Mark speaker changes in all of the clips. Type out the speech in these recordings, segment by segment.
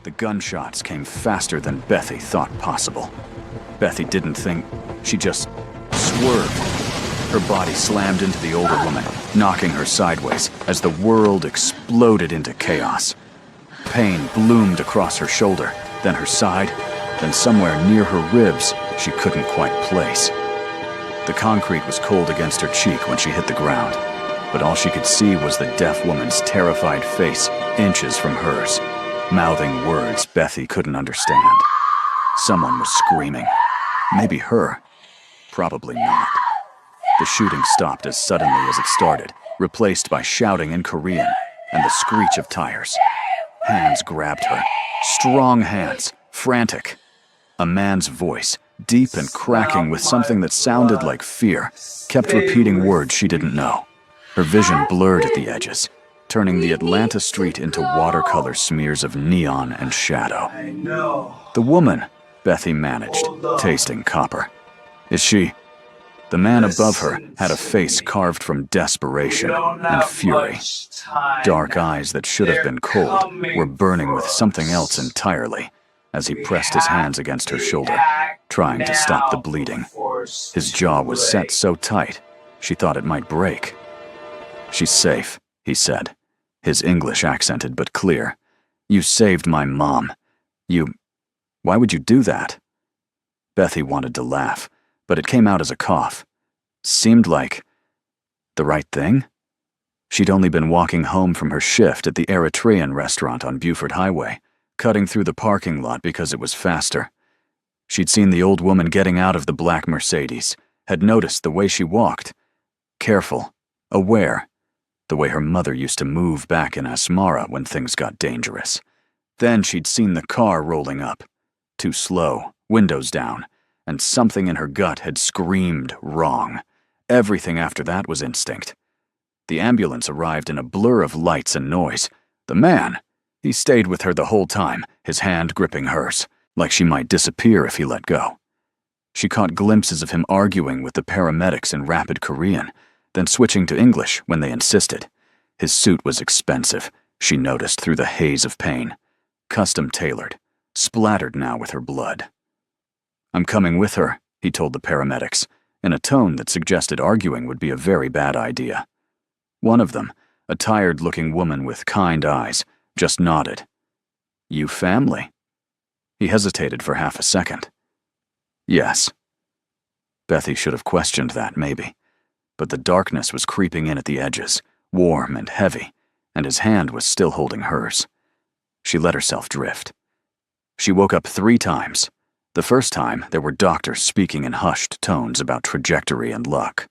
Speaker 1: The gunshots came faster than Bethy thought possible. Bethy didn't think, she just swerved. Her body slammed into the older woman, knocking her sideways as the world exploded into chaos. Pain bloomed across her shoulder, then her side, then somewhere near her ribs she couldn't quite place. The concrete was cold against her cheek when she hit the ground, but all she could see was the deaf woman's terrified face inches from hers, mouthing words Bethy couldn't understand. Someone was screaming. Maybe her. Probably not. The shooting stopped as suddenly as it started, replaced by shouting in Korean and the screech of tires. Hands grabbed her. Strong hands, frantic. A man's voice, deep and cracking with something that sounded like fear, kept repeating words she didn't know. Her vision blurred at the edges, turning the Atlanta street into watercolor smears of neon and shadow. The woman, Bethy managed, tasting copper. Is she? The man above her had a face carved from desperation and fury. Dark eyes that should have been cold were burning with something else entirely as he pressed his hands against her shoulder, trying to stop the bleeding. His jaw was set so tight, she thought it might break. "She's safe," he said, his English accented but clear. "You saved my mom. Why would you do that?" Bethy wanted to laugh, but it came out as a cough. Seemed like the right thing? She'd only been walking home from her shift at the Eritrean restaurant on Buford Highway, cutting through the parking lot because it was faster. She'd seen the old woman getting out of the black Mercedes, had noticed the way she walked. Careful, aware, the way her mother used to move back in Asmara when things got dangerous. Then she'd seen the car rolling up. Too slow, windows down, and something in her gut had screamed wrong. Everything after that was instinct. The ambulance arrived in a blur of lights and noise. The man, he stayed with her the whole time, his hand gripping hers, like she might disappear if he let go. She caught glimpses of him arguing with the paramedics in rapid Korean, then switching to English when they insisted. His suit was expensive, she noticed through the haze of pain. Custom-tailored, splattered now with her blood. "I'm coming with her," he told the paramedics, in a tone that suggested arguing would be a very bad idea. One of them, a tired-looking woman with kind eyes, just nodded. "You family?" He hesitated for half a second. "Yes." Bethy should have questioned that, maybe. But the darkness was creeping in at the edges, warm and heavy, and his hand was still holding hers. She let herself drift. She woke up 3 times. The first time, there were doctors speaking in hushed tones about trajectory and luck.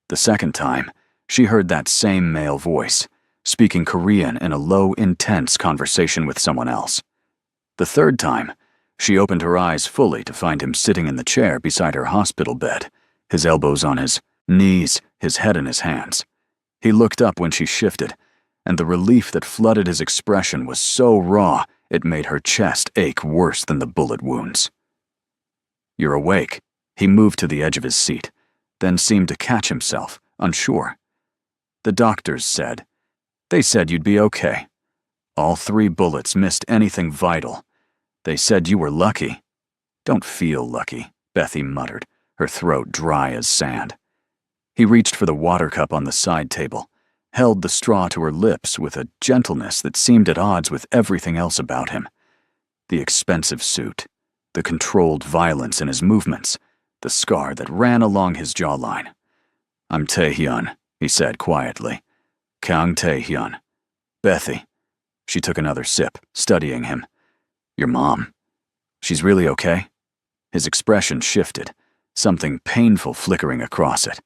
Speaker 1: The second time, she heard that same male voice, speaking Korean in a low, intense conversation with someone else. The third time, she opened her eyes fully to find him sitting in the chair beside her hospital bed, his elbows on his knees, his head in his hands. He looked up when she shifted, and the relief that flooded his expression was so raw it made her chest ache worse than the bullet wounds. "You're awake." He moved to the edge of his seat, then seemed to catch himself, unsure. "The doctors said. They said you'd be okay. All 3 bullets missed anything vital. They said you were lucky." "Don't feel lucky," Bethy muttered, her throat dry as sand. He reached for the water cup on the side table, held the straw to her lips with a gentleness that seemed at odds with everything else about him. The expensive suit, the controlled violence in his movements, the scar that ran along his jawline. "I'm Tae-hyun," he said quietly. "Kang Tae-hyun." "Bethy." She took another sip, studying him. "Your mom. She's really okay?" His expression shifted, something painful flickering across it.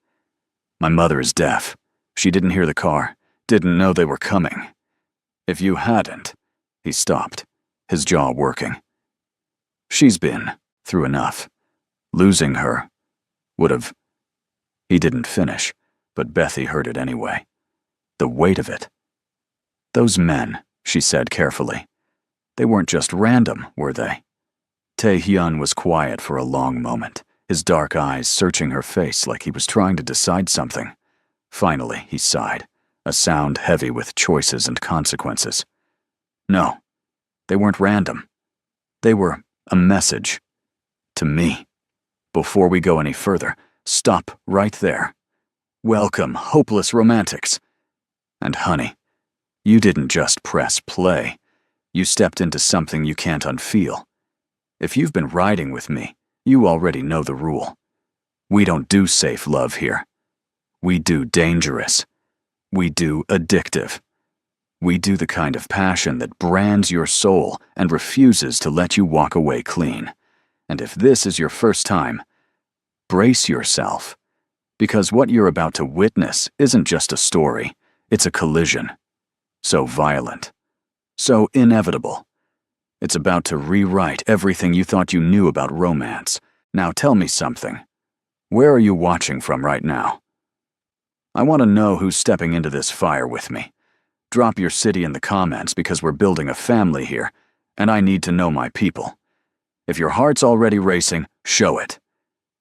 Speaker 1: "My mother is deaf. She didn't hear the car, didn't know they were coming. If you hadn't..." He stopped, his jaw working. "She's been through enough. Losing her would have..." He didn't finish, but Bethy heard it anyway. The weight of it. "Those men," she said carefully. "They weren't just random, were they?" Tae-hyun was quiet for a long moment, his dark eyes searching her face like he was trying to decide something. Finally, he sighed, a sound heavy with choices and consequences. "No, they weren't random," They were a message to me. Before we go any further, stop right there. Welcome, hopeless romantics. And honey, you didn't just press play. You stepped into something you can't unfeel. If you've been riding with me, you already know the rule. We don't do safe love here. We do dangerous. We do addictive. We do the kind of passion that brands your soul and refuses to let you walk away clean. And if this is your first time, brace yourself. Because what you're about to witness isn't just a story, it's a collision. So violent. So inevitable. It's about to rewrite everything you thought you knew about romance. Now tell me something. Where are you watching from right now? I want to know who's stepping into this fire with me. Drop your city in the comments because we're building a family here, and I need to know my people. If your heart's already racing, show it.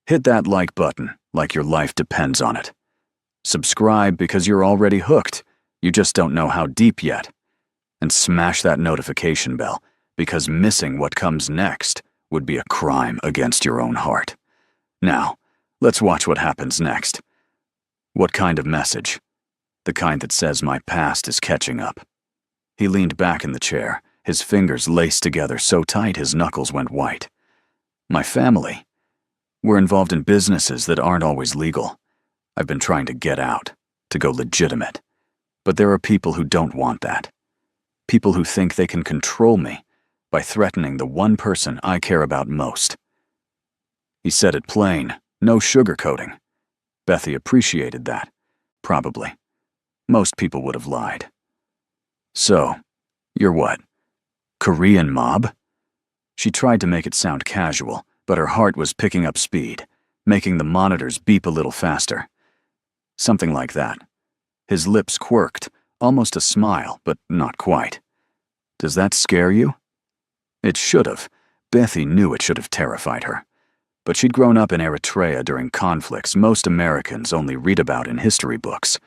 Speaker 1: Hit that like button like your life depends on it. Subscribe because you're already hooked. You just don't know how deep yet. And smash that notification bell because missing what comes next would be a crime against your own heart. Now, let's watch what happens next. What kind of message? The kind that says my past is catching up. He leaned back in the chair, his fingers laced together so tight his knuckles went white. My family. We're involved in businesses that aren't always legal. I've been trying to get out, to go legitimate. But there are people who don't want that. People who think they can control me by threatening the one person I care about most. He said it plain, no sugarcoating. Bethy appreciated that. Probably. Most people would have lied. So, you're what? Korean mob? She tried to make it sound casual, but her heart was picking up speed, making the monitors beep a little faster. Something like that. His lips quirked, almost a smile, but not quite. Does that scare you? It should have. Bethy knew it should have terrified her. But she'd grown up in Eritrea during conflicts most Americans only read about in history books.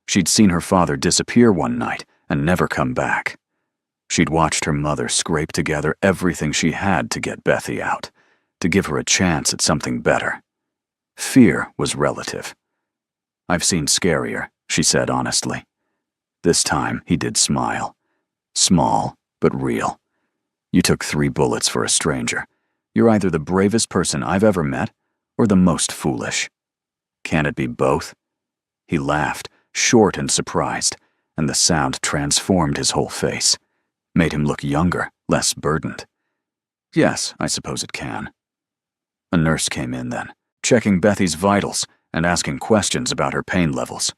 Speaker 1: She'd seen her father disappear one night and never come back. She'd watched her mother scrape together everything she had to get Bethy out, to give her a chance at something better. Fear was relative. I've seen scarier, she said honestly. This time he did smile. Small, but real. You took 3 bullets for a stranger. You're either the bravest person I've ever met or the most foolish. Can it be both? He laughed, short and surprised, and the sound transformed his whole face, made him look younger, less burdened. Yes, I suppose it can. A nurse came in then, checking Bethy's vitals and asking questions about her pain levels.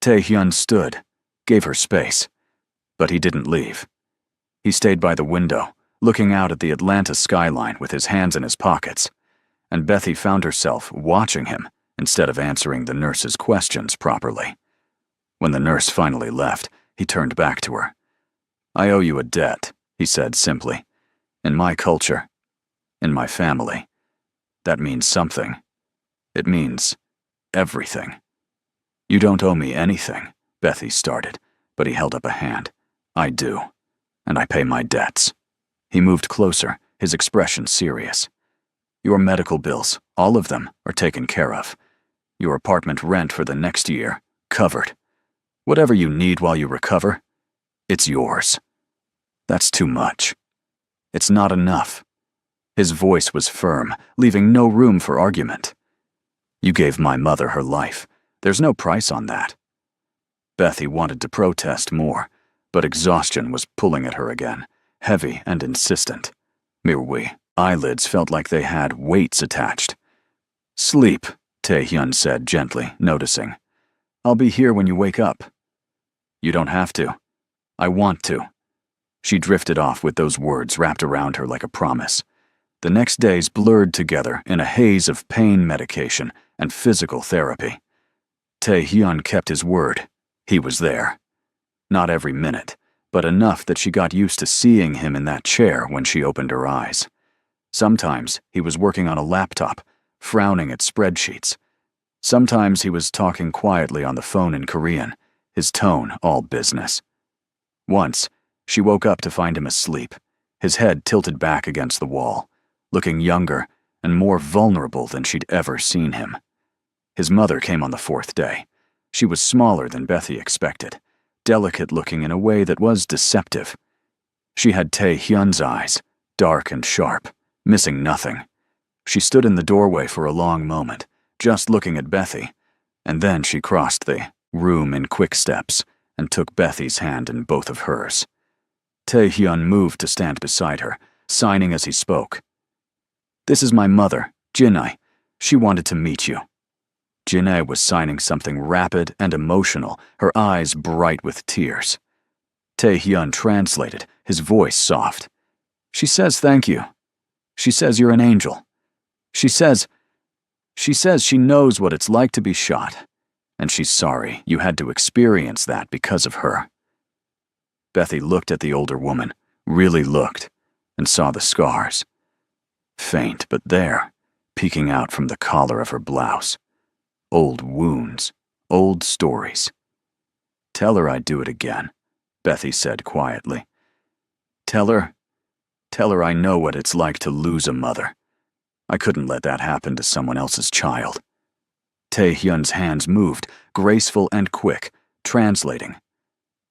Speaker 1: Tae-hyun stood, gave her space, but he didn't leave. He stayed by the window, looking out at the Atlanta skyline with his hands in his pockets, and Bethy found herself watching him instead of answering the nurse's questions properly. When the nurse finally left, he turned back to her. I owe you a debt, he said simply. In my culture, in my family, that means something. It means everything. You don't owe me anything, Bethy started, but he held up a hand. I do, and I pay my debts. He moved closer, his expression serious. Your medical bills, all of them, are taken care of. Your apartment rent for the next year, covered. Whatever you need while you recover, it's yours. That's too much. It's not enough. His voice was firm, leaving no room for argument. You gave my mother her life. There's no price on that. Bethy wanted to protest more, but exhaustion was pulling at her again, heavy and insistent. Mirwi, eyelids felt like they had weights attached. Sleep, Tae-hyun said gently, noticing. I'll be here when you wake up. You don't have to. I want to. She drifted off with those words wrapped around her like a promise. The next days blurred together in a haze of pain medication and physical therapy. Tae-hyun kept his word. He was there. Not every minute, but enough that she got used to seeing him in that chair when she opened her eyes. Sometimes he was working on a laptop, frowning at spreadsheets. Sometimes he was talking quietly on the phone in Korean, his tone all business. Once, she woke up to find him asleep, his head tilted back against the wall, looking younger and more vulnerable than she'd ever seen him. His mother came on the 4th day. She was smaller than Bethy expected, delicate-looking in a way that was deceptive. She had Tae-hyun's eyes, dark and sharp, missing nothing. She stood in the doorway for a long moment, just looking at Bethy, and then she crossed the room in quick steps and took Bethy's hand in both of hers. Tae-hyun moved to stand beside her, signing as he spoke. "This is my mother, Jin-ae. She wanted to meet you." Jin-ae was signing something rapid and emotional, her eyes bright with tears. Tae-hyun translated, his voice soft. "She says thank you. She says you're an angel. She says she knows what it's like to be shot, and she's sorry you had to experience that because of her." Bethy looked at the older woman, really looked, and saw the scars. Faint, but there, peeking out from the collar of her blouse. Old wounds, old stories. "Tell her I'd do it again," Bethy said quietly. Tell her I know what it's like to lose a mother. I couldn't let that happen to someone else's child." Tae-hyun's hands moved, graceful and quick, translating.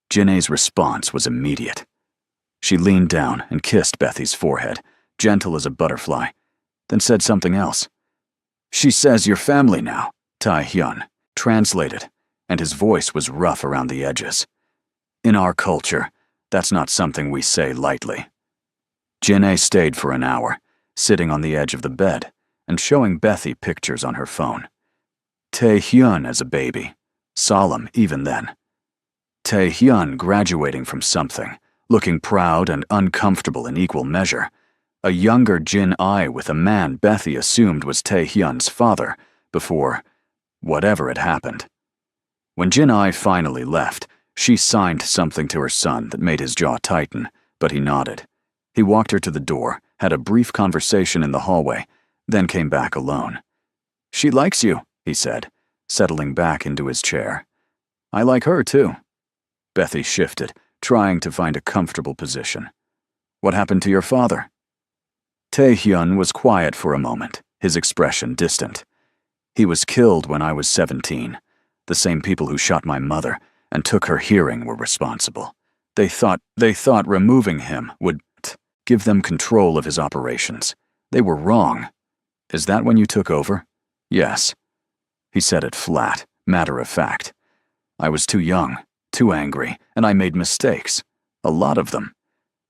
Speaker 1: Jin-ae's response was immediate. She leaned down and kissed Bethy's forehead, gentle as a butterfly, then said something else. "She says you're family now," Tae-hyun translated, and his voice was rough around the edges. "In our culture, that's not something we say lightly." Jin-ae stayed for an hour, sitting on the edge of the bed and showing Bethy pictures on her phone. Tae-hyun as a baby, solemn even then. Tae-hyun graduating from something, looking proud and uncomfortable in equal measure. A younger Jin-ae with a man Bethy assumed was Tae-hyun's father before whatever had happened. When Jin-ae finally left, she signed something to her son that made his jaw tighten, but he nodded. He walked her to the door, had a brief conversation in the hallway, then came back alone. "She likes you," he said, settling back into his chair. "I like her, too." Bethy shifted, trying to find a comfortable position. "What happened to your father?" Tae-hyun was quiet for a moment, his expression distant. "He was killed when I was 17. The same people who shot my mother and took her hearing were responsible. They thought removing him would give them control of his operations. They were wrong." "Is that when you took over?" "Yes." He said it flat, matter of fact. "I was too young, too angry, and I made mistakes. A lot of them.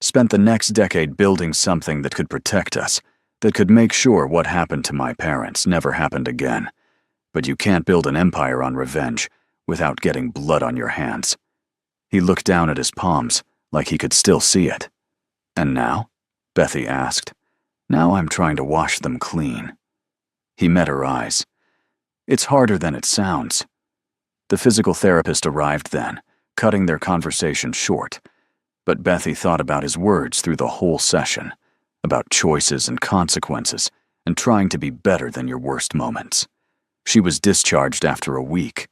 Speaker 1: Spent the next decade building something that could protect us, that could make sure what happened to my parents never happened again. But you can't build an empire on revenge without getting blood on your hands." He looked down at his palms, like he could still see it. "And now?" Bethy asked. "Now I'm trying to wash them clean." He met her eyes. "It's harder than it sounds." The physical therapist arrived then, cutting their conversation short. But Bethy thought about his words through the whole session, about choices and consequences, and trying to be better than your worst moments. She was discharged after a week.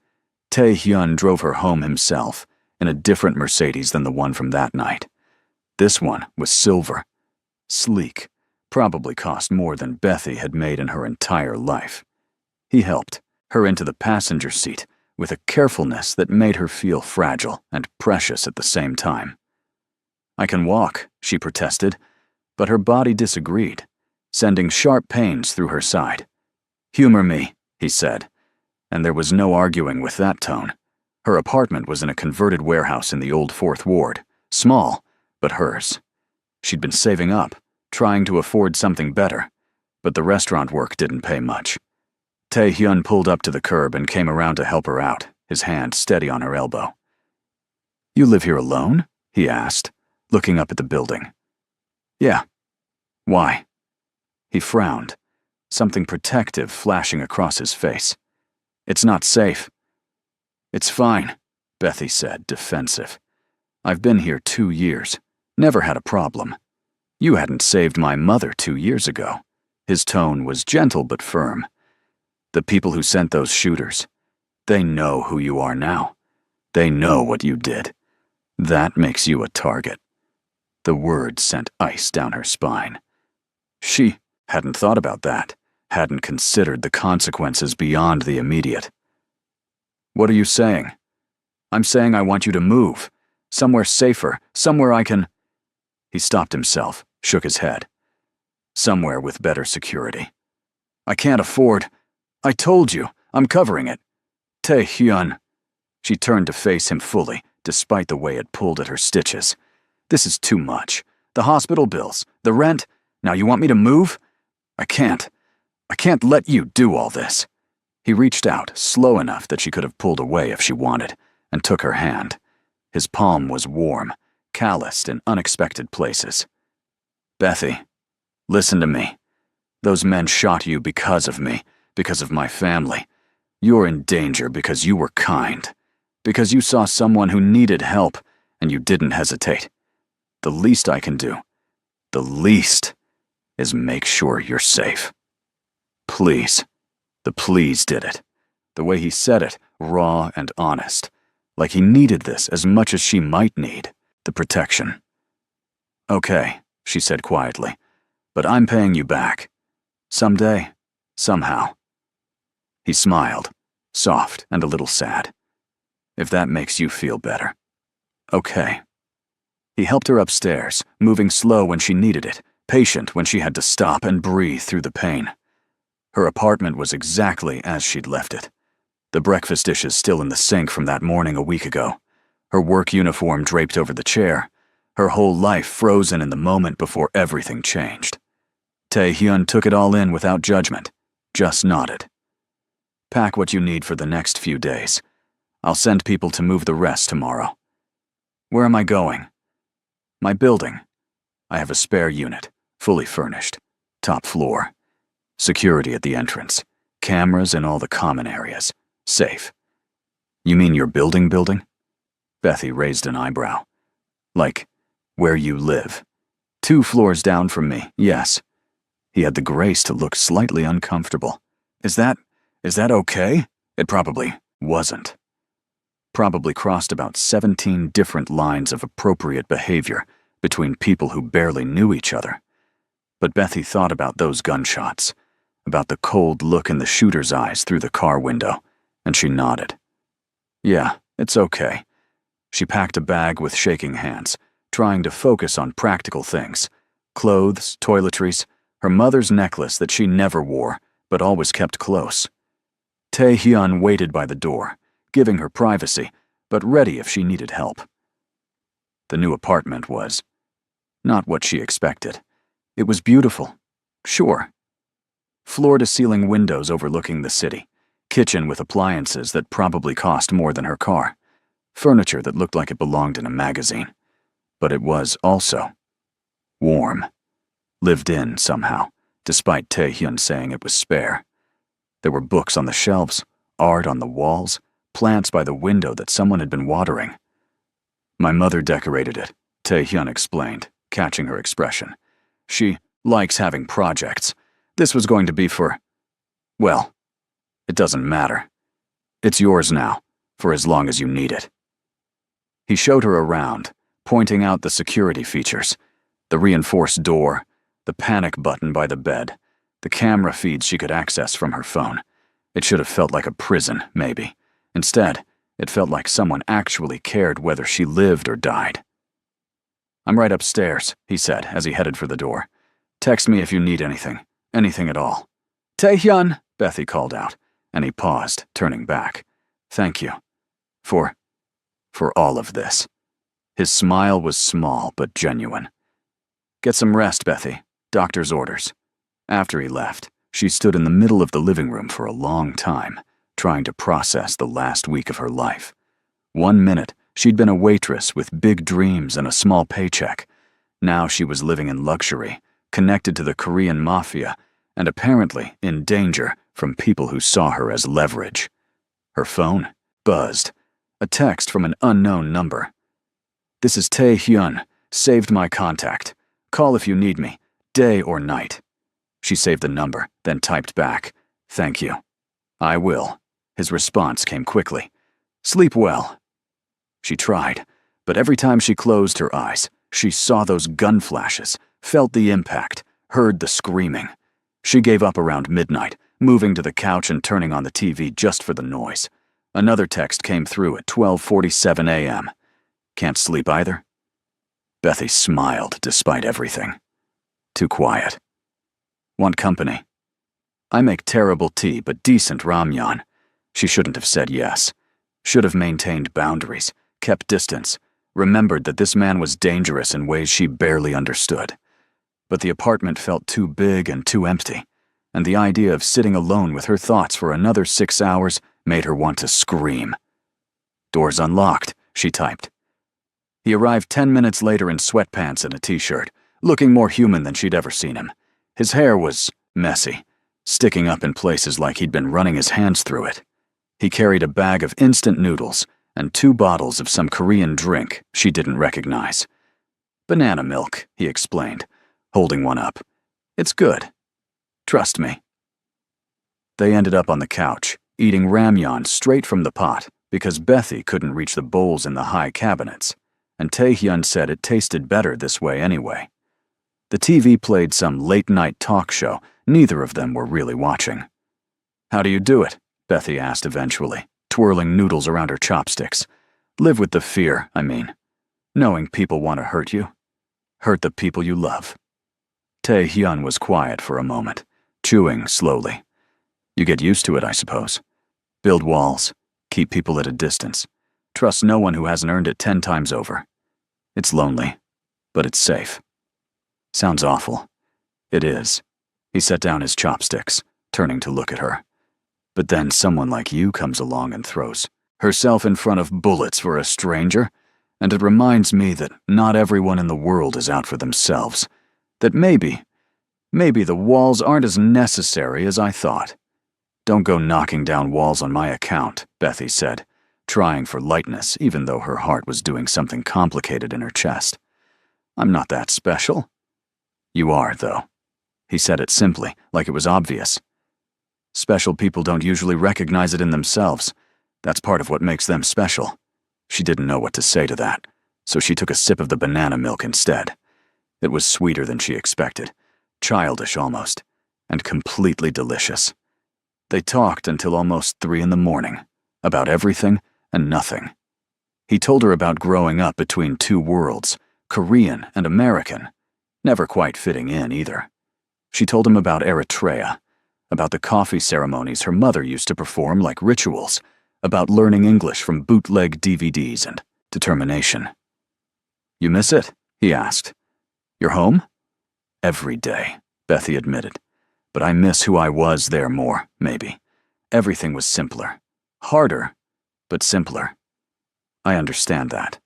Speaker 1: Tae-hyun drove her home himself, in a different Mercedes than the one from that night. This one was silver. Sleek, probably cost more than Bethy had made in her entire life. He helped her into the passenger seat with a carefulness that made her feel fragile and precious at the same time. "I can walk," she protested, but her body disagreed, sending sharp pains through her side. "Humor me," he said, and there was no arguing with that tone. Her apartment was in a converted warehouse in the old 4th Ward, small, but hers. She'd been saving up, trying to afford something better, but the restaurant work didn't pay much. Tae-hyun pulled up to the curb and came around to help her out, his hand steady on her elbow. "You live here alone?" he asked, looking up at the building. "Yeah." "Why?" He frowned, something protective flashing across his face. "It's not safe." "It's fine," Bethy said, defensive. "I've been here 2 years. Never had a problem. You hadn't saved my mother 2 years ago." His tone was gentle but firm. "The people who sent those shooters, they know who you are now. They know what you did. That makes you a target." The word sent ice down her spine. She hadn't thought about that, hadn't considered the consequences beyond the immediate. What are you saying? I'm saying I want you to move. Somewhere safer, somewhere I can... He stopped himself, shook his head. Somewhere with better security. I can't afford... I told you, I'm covering it. Tae-hyun. She turned to face him fully, despite the way it pulled at her stitches. This is too much. The hospital bills, the rent. Now you want me to move? I can't let you do all this. He reached out, slow enough that she could have pulled away if she wanted, and took her hand. His palm was warm, calloused in unexpected places. Bethy, listen to me. Those men shot you because of me, because of my family. You're in danger because you were kind, because you saw someone who needed help, and you didn't hesitate. The least I can do, the least, is make sure you're safe. Please. The please did it. The way he said it, raw and honest. Like he needed this as much as she might need, the protection. Okay, she said quietly, but I'm paying you back. Someday, somehow. He smiled, soft and a little sad. If that makes you feel better. Okay. He helped her upstairs, moving slow when she needed it, patient when she had to stop and breathe through the pain. Her apartment was exactly as she'd left it. The breakfast dishes still in the sink from that morning a week ago. Her work uniform draped over the chair. Her whole life frozen in the moment before everything changed. Tae-hyun took it all in without judgment, just nodded. Pack what you need for the next few days. I'll send people to move the rest tomorrow. Where am I going? My building. I have a spare unit, fully furnished, top floor. Security at the entrance, cameras in all the common areas, safe. You mean your building? Bethy raised an eyebrow. Like, where you live. 2 floors down from me, yes. He had the grace to look slightly uncomfortable. Is that okay? It probably wasn't. Probably crossed about 17 different lines of appropriate behavior between people who barely knew each other. But Bethy thought about those gunshots, about the cold look in the shooter's eyes through the car window, and she nodded. Yeah, it's okay. She packed a bag with shaking hands, trying to focus on practical things. Clothes, toiletries, her mother's necklace that she never wore, but always kept close. Tae-hyun waited by the door, giving her privacy, but ready if she needed help. The new apartment was not what she expected. It was beautiful, sure. Floor-to-ceiling windows overlooking the city, kitchen with appliances that probably cost more than her car, furniture that looked like it belonged in a magazine. But it was also warm, lived in somehow, despite Tae-hyun saying it was spare. There were books on the shelves, art on the walls, plants by the window that someone had been watering. My mother decorated it, Tae-hyun explained, catching her expression. She likes having projects. This was going to be for... well, it doesn't matter. It's yours now, for as long as you need it. He showed her around, pointing out the security features, the reinforced door, the panic button by the bed, the camera feeds she could access from her phone. It should have felt like a prison, maybe. Instead, it felt like someone actually cared whether she lived or died. I'm right upstairs, he said as he headed for the door. Text me if you need anything. Anything at all. Tae-hyun, Bethy called out, and he paused, turning back. Thank you. For all of this. His smile was small but genuine. Get some rest, Bethy. Doctor's orders. After he left, she stood in the middle of the living room for a long time, trying to process the last week of her life. 1 minute, she'd been a waitress with big dreams and a small paycheck. Now she was living in luxury, connected to the Korean Mafia, and apparently in danger from people who saw her as leverage. Her phone buzzed. A text from an unknown number. This is Tae-hyun. Saved my contact. Call if you need me, day or night. She saved the number, then typed back, Thank you. I will. His response came quickly. Sleep well. She tried, but every time she closed her eyes, She saw those gun flashes, felt the impact, heard the screaming. She gave up around midnight, moving to the couch and turning on the TV just for the noise. Another text came through at 12:47 a.m. Can't sleep either? Bethy smiled despite everything. Too quiet. Want company? I make terrible tea but decent ramyun. She shouldn't have said yes. Should have maintained boundaries, kept distance, remembered that this man was dangerous in ways she barely understood. But the apartment felt too big and too empty, and the idea of sitting alone with her thoughts for another 6 hours made her want to scream. Doors unlocked, she typed. He arrived 10 minutes later in sweatpants and a t-shirt, looking more human than she'd ever seen him. His hair was messy, sticking up in places like he'd been running his hands through it. He carried a bag of instant noodles and 2 bottles of some Korean drink she didn't recognize. Banana milk, he explained, holding one up. It's good. Trust me. They ended up on the couch, eating ramyun straight from the pot because Bethy couldn't reach the bowls in the high cabinets, and Tae-hyun said it tasted better this way anyway. The TV played some late-night talk show neither of them were really watching. How do you do it? Bethy asked eventually, twirling noodles around her chopsticks. Live with the fear, I mean. Knowing people want to hurt you. Hurt the people you love. Tae-hyun was quiet for a moment, chewing slowly. You get used to it, I suppose. Build walls, keep people at a distance. Trust no one who hasn't earned it 10 times over. It's lonely, but it's safe. Sounds awful. It is. He set down his chopsticks, turning to look at her. But then someone like you comes along and throws herself in front of bullets for a stranger, and it reminds me that not everyone in the world is out for themselves. That maybe the walls aren't as necessary as I thought. Don't go knocking down walls on my account, Bethy said, trying for lightness even though her heart was doing something complicated in her chest. I'm not that special. You are, though. He said it simply, like it was obvious. Special people don't usually recognize it in themselves. That's part of what makes them special. She didn't know what to say to that, so she took a sip of the banana milk instead. It was sweeter than she expected, childish almost, and completely delicious. They talked until almost 3 in the morning, about everything and nothing. He told her about growing up between 2 worlds, Korean and American, never quite fitting in either. She told him about Eritrea, about the coffee ceremonies her mother used to perform like rituals, about learning English from bootleg DVDs and determination. You miss it? He asked. You're home? Every day, Bethy admitted. But I miss who I was there more, maybe. Everything was simpler. Harder, but simpler. I understand that.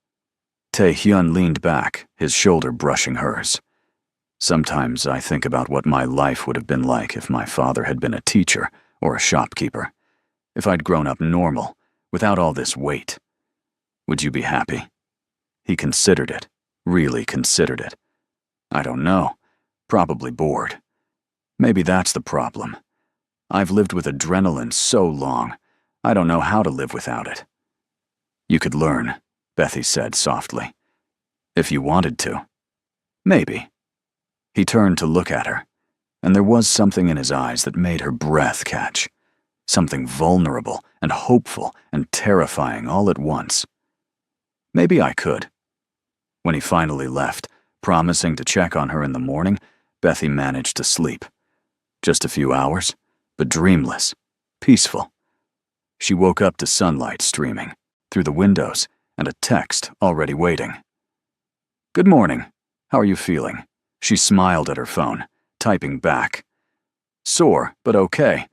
Speaker 1: Tae-hyun leaned back, his shoulder brushing hers. Sometimes I think about what my life would have been like if my father had been a teacher or a shopkeeper. If I'd grown up normal, without all this weight. Would you be happy? He considered it, really considered it. I don't know. Probably bored. Maybe that's the problem. I've lived with adrenaline so long, I don't know how to live without it. You could learn, Bethy said softly. If you wanted to. Maybe. He turned to look at her, and there was something in his eyes that made her breath catch. Something vulnerable and hopeful and terrifying all at once. Maybe I could. When he finally left, promising to check on her in the morning, Bethy managed to sleep. Just a few hours, but dreamless, peaceful. She woke up to sunlight streaming through the windows and a text already waiting. Good morning. How are you feeling? She smiled at her phone, typing back. Sore, but okay.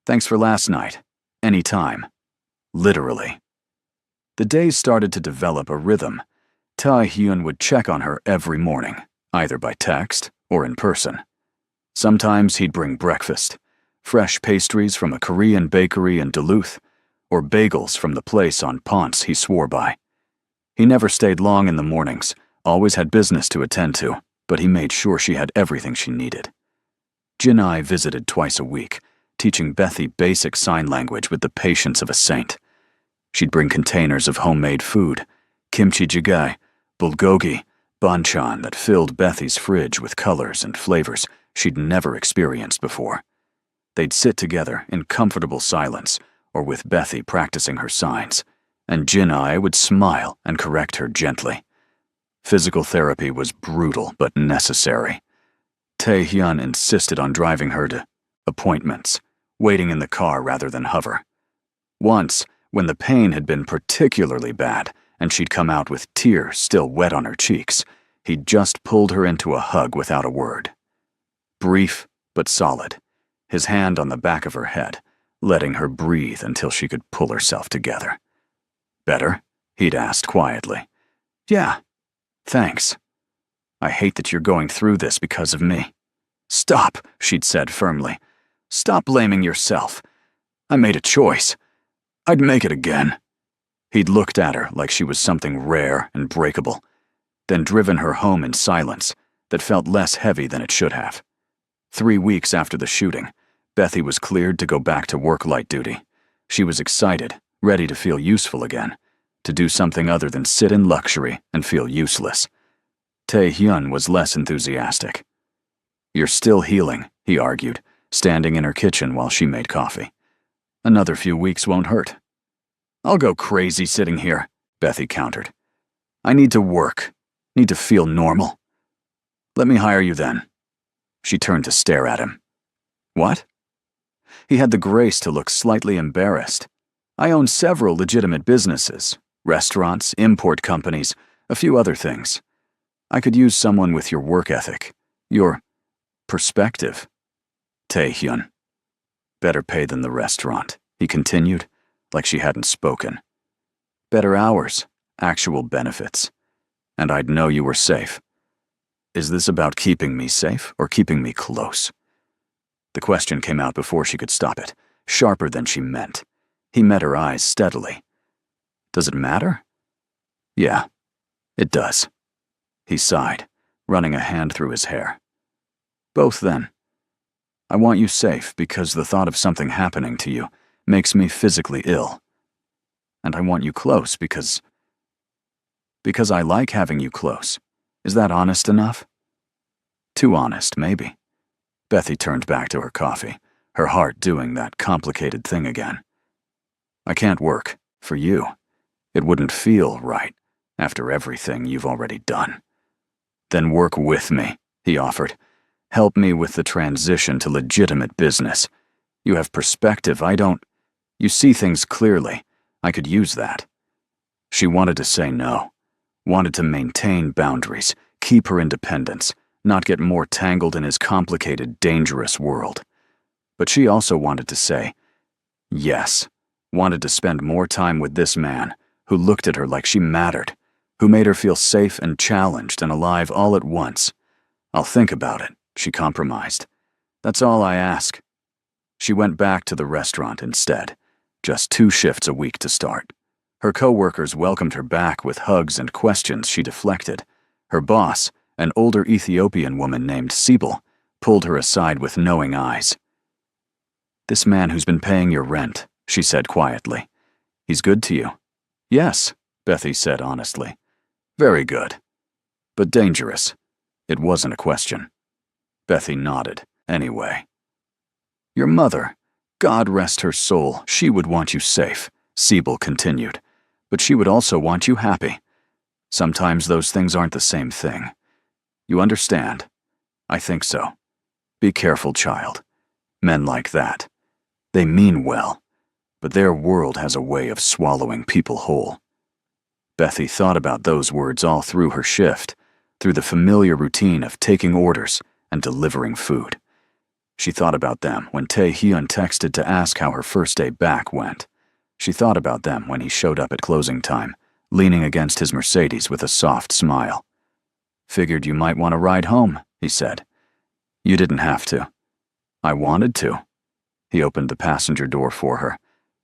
Speaker 1: Thanks for last night. Anytime. Literally. The days started to develop a rhythm. Tae-hyun would check on her every morning, either by text or in person. Sometimes he'd bring breakfast, fresh pastries from a Korean bakery in Duluth, or bagels from the place on Ponce he swore by. He never stayed long in the mornings, always had business to attend to, but he made sure she had everything she needed. Jinai visited twice a week, teaching Bethy basic sign language with the patience of a saint. She'd bring containers of homemade food, kimchi jjigae, bulgogi, Banchan that filled Bethy's fridge with colors and flavors she'd never experienced before. They'd sit together in comfortable silence, or with Bethy practicing her signs, and Jin-ai would smile and correct her gently. Physical therapy was brutal but necessary. Tae-hyun insisted on driving her to appointments, waiting in the car rather than hover. Once, when the pain had been particularly bad and she'd come out with tears still wet on her cheeks, he'd just pulled her into a hug without a word. Brief but solid, his hand on the back of her head, letting her breathe until she could pull herself together. "Better?" he'd asked quietly. "Yeah, thanks. I hate that you're going through this because of me." "Stop," she'd said firmly. "Stop blaming yourself. I made a choice. I'd make it again." He'd looked at her like she was something rare and breakable, then driven her home in silence that felt less heavy than it should have. 3 weeks after the shooting, Bethy was cleared to go back to work light duty. She was excited, ready to feel useful again, to do something other than sit in luxury and feel useless. Tae-hyun was less enthusiastic. "You're still healing," he argued, standing in her kitchen while she made coffee. "Another few weeks won't hurt." "I'll go crazy sitting here," Bethy countered. "I need to work, need to feel normal." "Let me hire you then." She turned to stare at him. "What?" He had the grace to look slightly embarrassed. "I own several legitimate businesses, restaurants, import companies, a few other things. I could use someone with your work ethic, your perspective." Tae-hyun. "Better pay than the restaurant," he continued, like she hadn't spoken. "Better hours, actual benefits. And I'd know you were safe. Is this about keeping me safe or keeping me close?" The question came out before she could stop it, sharper than she meant. He met her eyes steadily. "Does it matter?" "Yeah, it does." He sighed, running a hand through his hair. "Both then. I want you safe because the thought of something happening to you makes me physically ill. And I want you close because I like having you close. Is that honest enough?" "Too honest, maybe." Bethy turned back to her coffee, her heart doing that complicated thing again. "I can't work, for you. It wouldn't feel right, after everything you've already done." "Then work with me," he offered. "Help me with the transition to legitimate business. You have perspective, I don't. You see things clearly. I could use that." She wanted to say no, wanted to maintain boundaries, keep her independence, not get more tangled in his complicated, dangerous world. But she also wanted to say yes, wanted to spend more time with this man who looked at her like she mattered, who made her feel safe and challenged and alive all at once. "I'll think about it," she compromised. "That's all I ask." She went back to the restaurant instead, just 2 shifts a week to start. Her co-workers welcomed her back with hugs and questions she deflected. Her boss, an older Ethiopian woman named Sibyl, pulled her aside with knowing eyes. "This man who's been paying your rent," she said quietly. "He's good to you?" "Yes," Bethy said honestly. "Very good. But dangerous." It wasn't a question. Bethy nodded, anyway. "Your mother, God rest her soul, she would want you safe," Sibyl continued. "But she would also want you happy. Sometimes those things aren't the same thing. You understand?" "I think so. Be careful, child. Men like that. They mean well, but their world has a way of swallowing people whole." Bethy thought about those words all through her shift, through the familiar routine of taking orders and delivering food. She thought about them when Tae-hyun texted to ask how her first day back went. She thought about them when he showed up at closing time, leaning against his Mercedes with a soft smile. "Figured you might want to ride home," he said. "You didn't have to." "I wanted to." He opened the passenger door for her.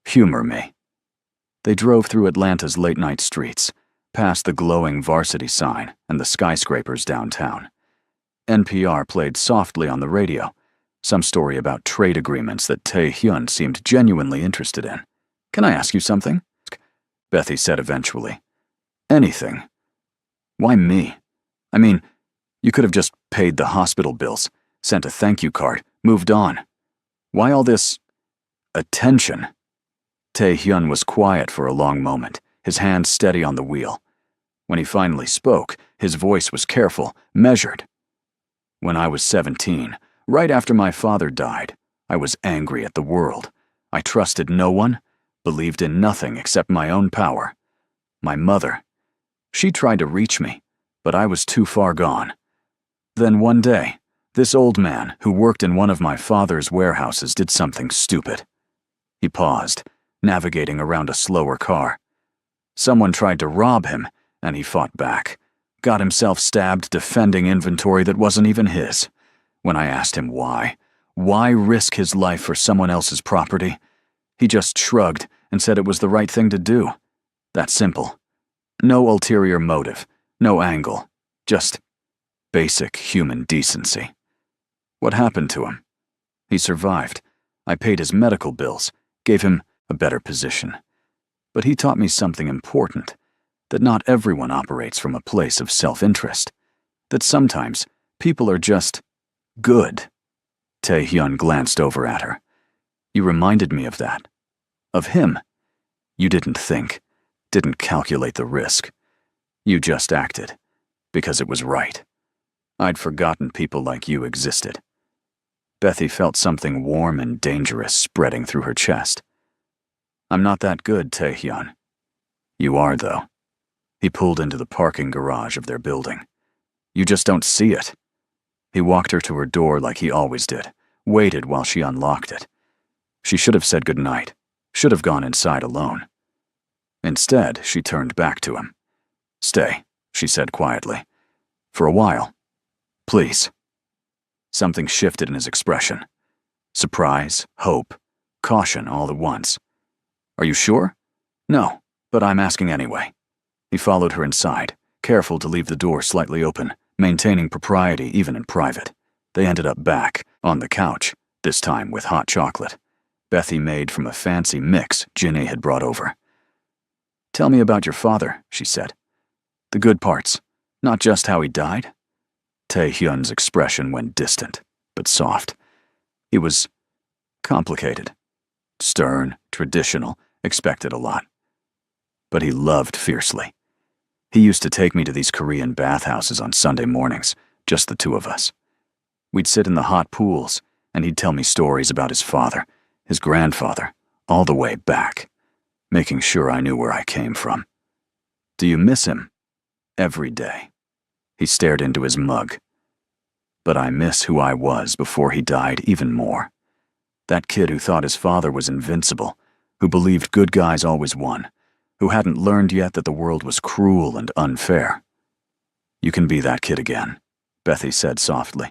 Speaker 1: "Humor me." They drove through Atlanta's late-night streets, past the glowing varsity sign and the skyscrapers downtown. NPR played softly on the radio, some story about trade agreements that Tae-hyun seemed genuinely interested in. "Can I ask you something?" Bethy said eventually. "Anything." "Why me? I mean, you could have just paid the hospital bills, sent a thank you card, moved on. Why all this attention? Tae-hyun was quiet for a long moment, his hand steady on the wheel. When he finally spoke, his voice was careful, measured. When I was 17, right after my father died, I was angry at the world. I trusted no one, believed in nothing except my own power. My mother. She tried to reach me, but I was too far gone. Then one day, this old man who worked in one of my father's warehouses did something stupid. He paused, navigating around a slower car. Someone tried to rob him, and he fought back. Got himself stabbed defending inventory that wasn't even his. When I asked him why risk his life for someone else's property, he just shrugged and said it was the right thing to do. That simple. No ulterior motive, no angle, just basic human decency. What happened to him? He survived. I paid his medical bills, gave him a better position. But he taught me something important, that not everyone operates from a place of self-interest, that sometimes people are just good. Tae-hyun glanced over at her. You reminded me of that. Of him. You didn't think, didn't calculate the risk. You just acted, because it was right. I'd forgotten people like you existed. Bethy felt something warm and dangerous spreading through her chest. I'm not that good, Tae-hyun. You are, though. He pulled into the parking garage of their building. You just don't see it. He walked her to her door like he always did, waited while she unlocked it. She should have said goodnight, should have gone inside alone. Instead, she turned back to him. Stay, she said quietly. For a while. Please. Something shifted in his expression. Surprise, hope, caution all at once. Are you sure? No, but I'm asking anyway. He followed her inside, careful to leave the door slightly open, maintaining propriety even in private. They ended up back, on the couch, this time with hot chocolate. Bethy made from a fancy mix Ginny had brought over. Tell me about your father, she said. The good parts, not just how he died. Tae-hyun's expression went distant, but soft. He was complicated. Stern, traditional, expected a lot. But he loved fiercely. He used to take me to these Korean bathhouses on Sunday mornings, just the two of us. We'd sit in the hot pools, and he'd tell me stories about his father, his grandfather, all the way back, making sure I knew where I came from. Do you miss him? Every day. He stared into his mug. But I miss who I was before he died even more. That kid who thought his father was invincible, who believed good guys always won, who hadn't learned yet that the world was cruel and unfair. You can be that kid again, Bethy said softly.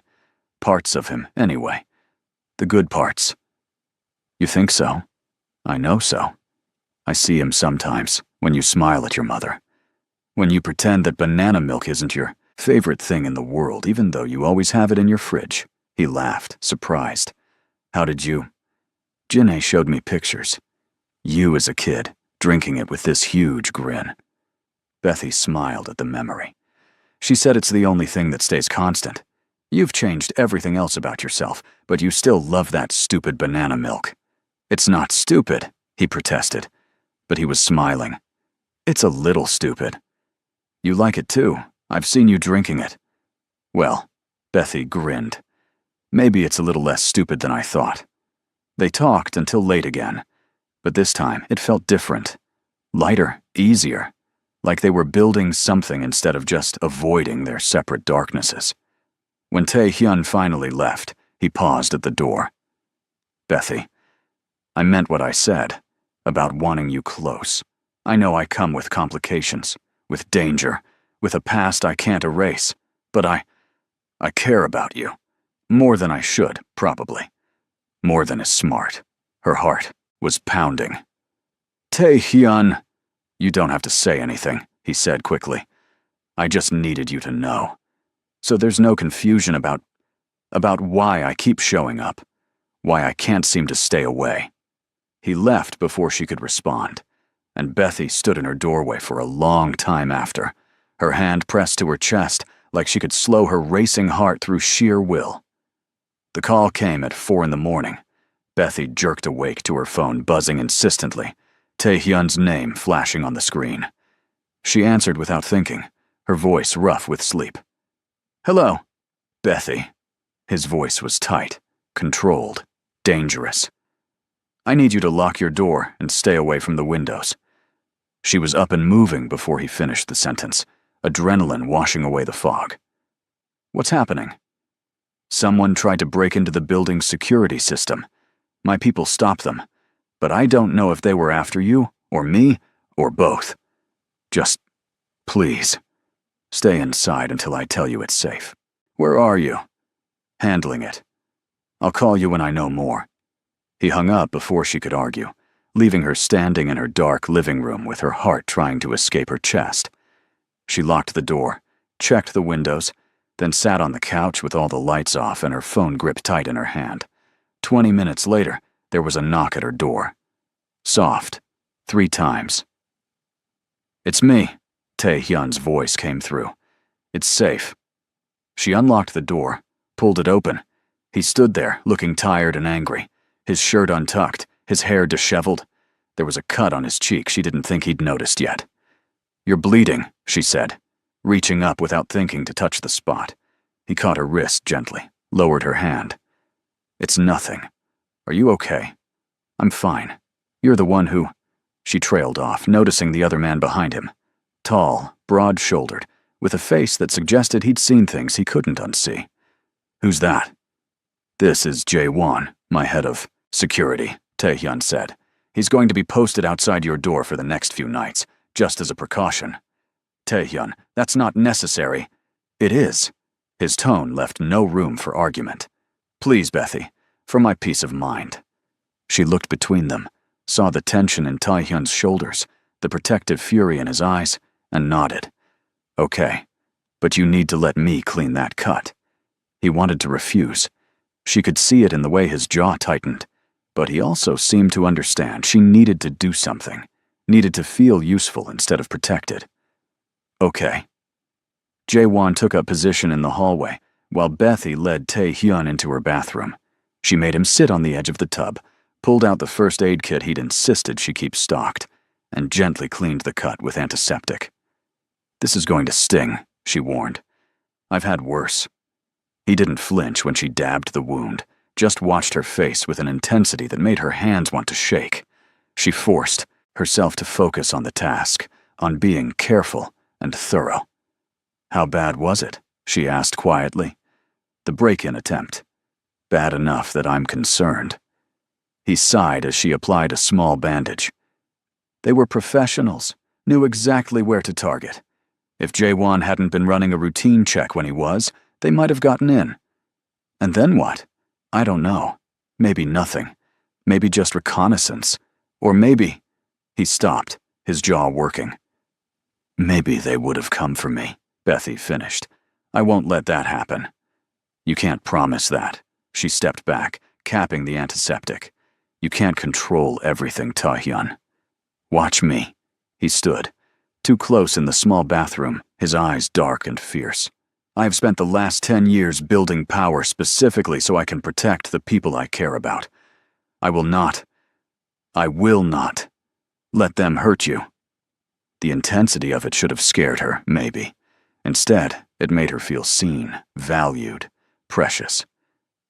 Speaker 1: Parts of him, anyway. The good parts. You think so? I know so. I see him sometimes, when you smile at your mother. When you pretend that banana milk isn't your favorite thing in the world, even though you always have it in your fridge. He laughed, surprised. How did you? Jinnae showed me pictures. You as a kid, drinking it with this huge grin. Bethy smiled at the memory. She said it's the only thing that stays constant. You've changed everything else about yourself, but you still love that stupid banana milk. It's not stupid, he protested, but he was smiling. It's a little stupid. You like it too. I've seen you drinking it. Well, Bethy grinned. Maybe it's a little less stupid than I thought. They talked until late again, but this time it felt different. Lighter, easier, like they were building something instead of just avoiding their separate darknesses. When Tae-hyun finally left, he paused at the door. Bethy, I meant what I said, about wanting you close. I know I come with complications, with danger, with a past I can't erase, but I care about you. More than I should, probably. More than is smart. Her heart was pounding. Tae-hyun, you don't have to say anything, he said quickly. I just needed you to know. So there's no confusion about why I keep showing up, why I can't seem to stay away. He left before she could respond, and Bethy stood in her doorway for a long time after, her hand pressed to her chest, like she could slow her racing heart through sheer will. The call came at 4 in the morning. Bethy jerked awake to her phone buzzing insistently, Tae-hyun's name flashing on the screen. She answered without thinking, her voice rough with sleep. "Hello, Bethy." His voice was tight, controlled, dangerous. "I need you to lock your door and stay away from the windows." She was up and moving before he finished the sentence, adrenaline washing away the fog. "What's happening?" "Someone tried to break into the building's security system. My people stopped them, but I don't know if they were after you, or me, or both. Just, please, stay inside until I tell you it's safe." "Where are you?" "Handling it. I'll call you when I know more." He hung up before she could argue, leaving her standing in her dark living room with her heart trying to escape her chest. She locked the door, checked the windows, then sat on the couch with all the lights off and her phone gripped tight in her hand. 20 minutes later, there was a knock at her door. Soft, 3 times. "It's me," Tae-hyun's voice came through. "It's safe." She unlocked the door, pulled it open. He stood there, looking tired and angry, his shirt untucked, his hair disheveled. There was a cut on his cheek she didn't think he'd noticed yet. "You're bleeding," she said, reaching up without thinking to touch the spot. He caught her wrist gently, lowered her hand. "It's nothing. Are you okay?" "I'm fine. You're the one who—" She trailed off, noticing the other man behind him. Tall, broad-shouldered, with a face that suggested he'd seen things he couldn't unsee. "Who's that?" "This is Jae-won, my head of security," Tae-hyun said. "He's going to be posted outside your door for the next few nights, just as a precaution." "Tae-hyun, that's not necessary." "It is." His tone left no room for argument. "Please, Bethy, for my peace of mind." She looked between them, saw the tension in Tae-hyun's shoulders, the protective fury in his eyes, and nodded. "Okay, but you need to let me clean that cut." He wanted to refuse. She could see it in the way his jaw tightened, but he also seemed to understand she needed to do something, needed to feel useful instead of protected. "Okay." Jae-won took up position in the hallway, while Bethy led Tae-hyun into her bathroom. She made him sit on the edge of the tub, pulled out the first aid kit he'd insisted she keep stocked, and gently cleaned the cut with antiseptic. "This is going to sting," she warned. "I've had worse." He didn't flinch when she dabbed the wound, just watched her face with an intensity that made her hands want to shake. She forced herself to focus on the task, on being careful and thorough. "How bad was it?" she asked quietly. "The break-in attempt. Bad enough that I'm concerned." He sighed as she applied a small bandage. They were professionals, knew exactly where to target. If Jae-won hadn't been running a routine check when he was, they might have gotten in. And then what? I don't know. Maybe nothing. Maybe just reconnaissance. Or maybe— He stopped, his jaw working. "Maybe they would have come for me," Bethy finished. "I won't let that happen." "You can't promise that." She stepped back, capping the antiseptic. "You can't control everything, Tae-hyun." "Watch me." He stood, too close in the small bathroom, his eyes dark and fierce. "I have spent the last 10 years building power specifically so I can protect the people I care about. I will not let them hurt you." The intensity of it should have scared her, maybe. Instead, it made her feel seen, valued, precious.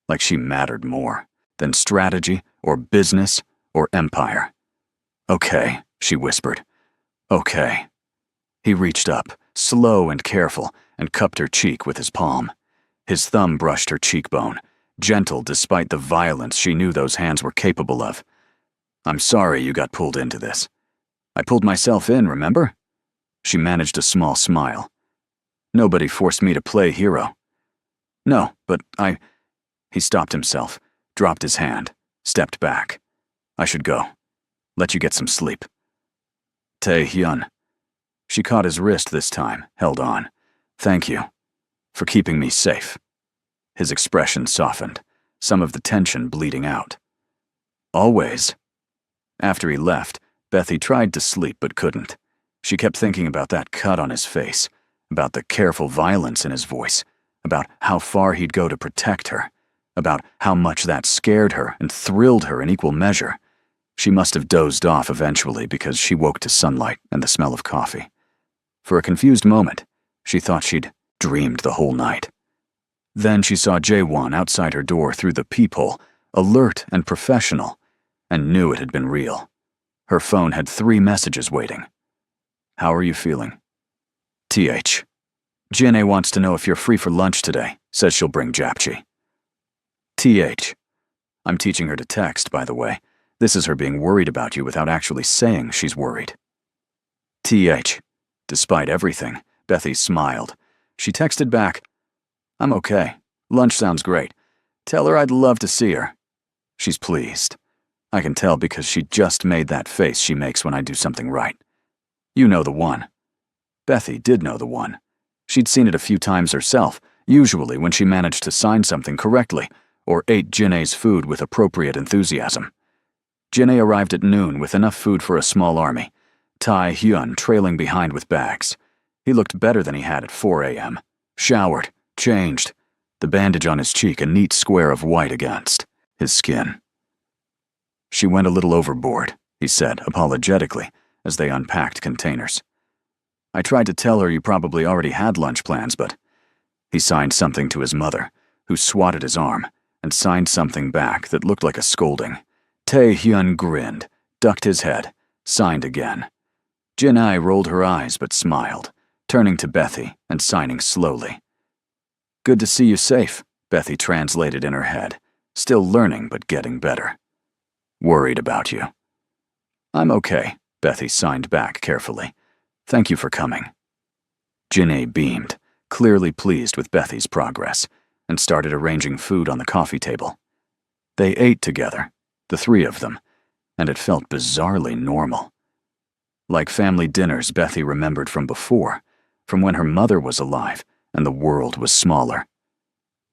Speaker 1: Like she mattered more than strategy or business or empire. "Okay," she whispered. "Okay." He reached up, slow and careful, and cupped her cheek with his palm. His thumb brushed her cheekbone, gentle despite the violence she knew those hands were capable of. "I'm sorry you got pulled into this. I pulled myself in, remember?" She managed a small smile. "Nobody forced me to play hero." "No, but I—" He stopped himself, dropped his hand, stepped back. "I should go. Let you get some sleep." "Tae-hyun." She caught his wrist this time, held on. "Thank you for keeping me safe." His expression softened, some of the tension bleeding out. "Always." After he left, Bethy tried to sleep but couldn't. She kept thinking about that cut on his face, about the careful violence in his voice, about how far he'd go to protect her, about how much that scared her and thrilled her in equal measure. She must have dozed off eventually because she woke to sunlight and the smell of coffee. For a confused moment, she thought she'd dreamed the whole night. Then she saw Jaewon outside her door through the peephole, alert and professional, and knew it had been real. Her phone had 3 messages waiting. "How are you feeling?" "TH. Jin-A wants to know if you're free for lunch today. Says she'll bring japchae." "TH. I'm teaching her to text, by the way. This is her being worried about you without actually saying she's worried." "TH. Despite everything, Bethy smiled. She texted back, "I'm okay. Lunch sounds great. Tell her I'd love to see her." She's pleased. I can tell because she just made that face she makes when I do something right. You know the one. Bethy did know the one. She'd seen it a few times herself, usually when she managed to sign something correctly, or ate Jin-A's food with appropriate enthusiasm. Jin-A arrived at noon with enough food for a small army, Tae-hyun trailing behind with bags. He looked better than he had at 4 a.m. Showered, changed, the bandage on his cheek a neat square of white against his skin. "She went a little overboard," he said apologetically as they unpacked containers. "I tried to tell her you probably already had lunch plans, but..." He signed something to his mother, who swatted his arm, and signed something back that looked like a scolding. Tae-hyun grinned, ducked his head, signed again. Jin-A rolled her eyes but smiled, turning to Bethy and signing slowly. "Good to see you safe," Bethy translated in her head, still learning but getting better. "Worried about you." "I'm okay," Bethy signed back carefully. "Thank you for coming." Jin-A beamed, clearly pleased with Bethy's progress, and started arranging food on the coffee table. They ate together, the 3 of them, and it felt bizarrely normal. Like family dinners Bethy remembered from before, from when her mother was alive and the world was smaller.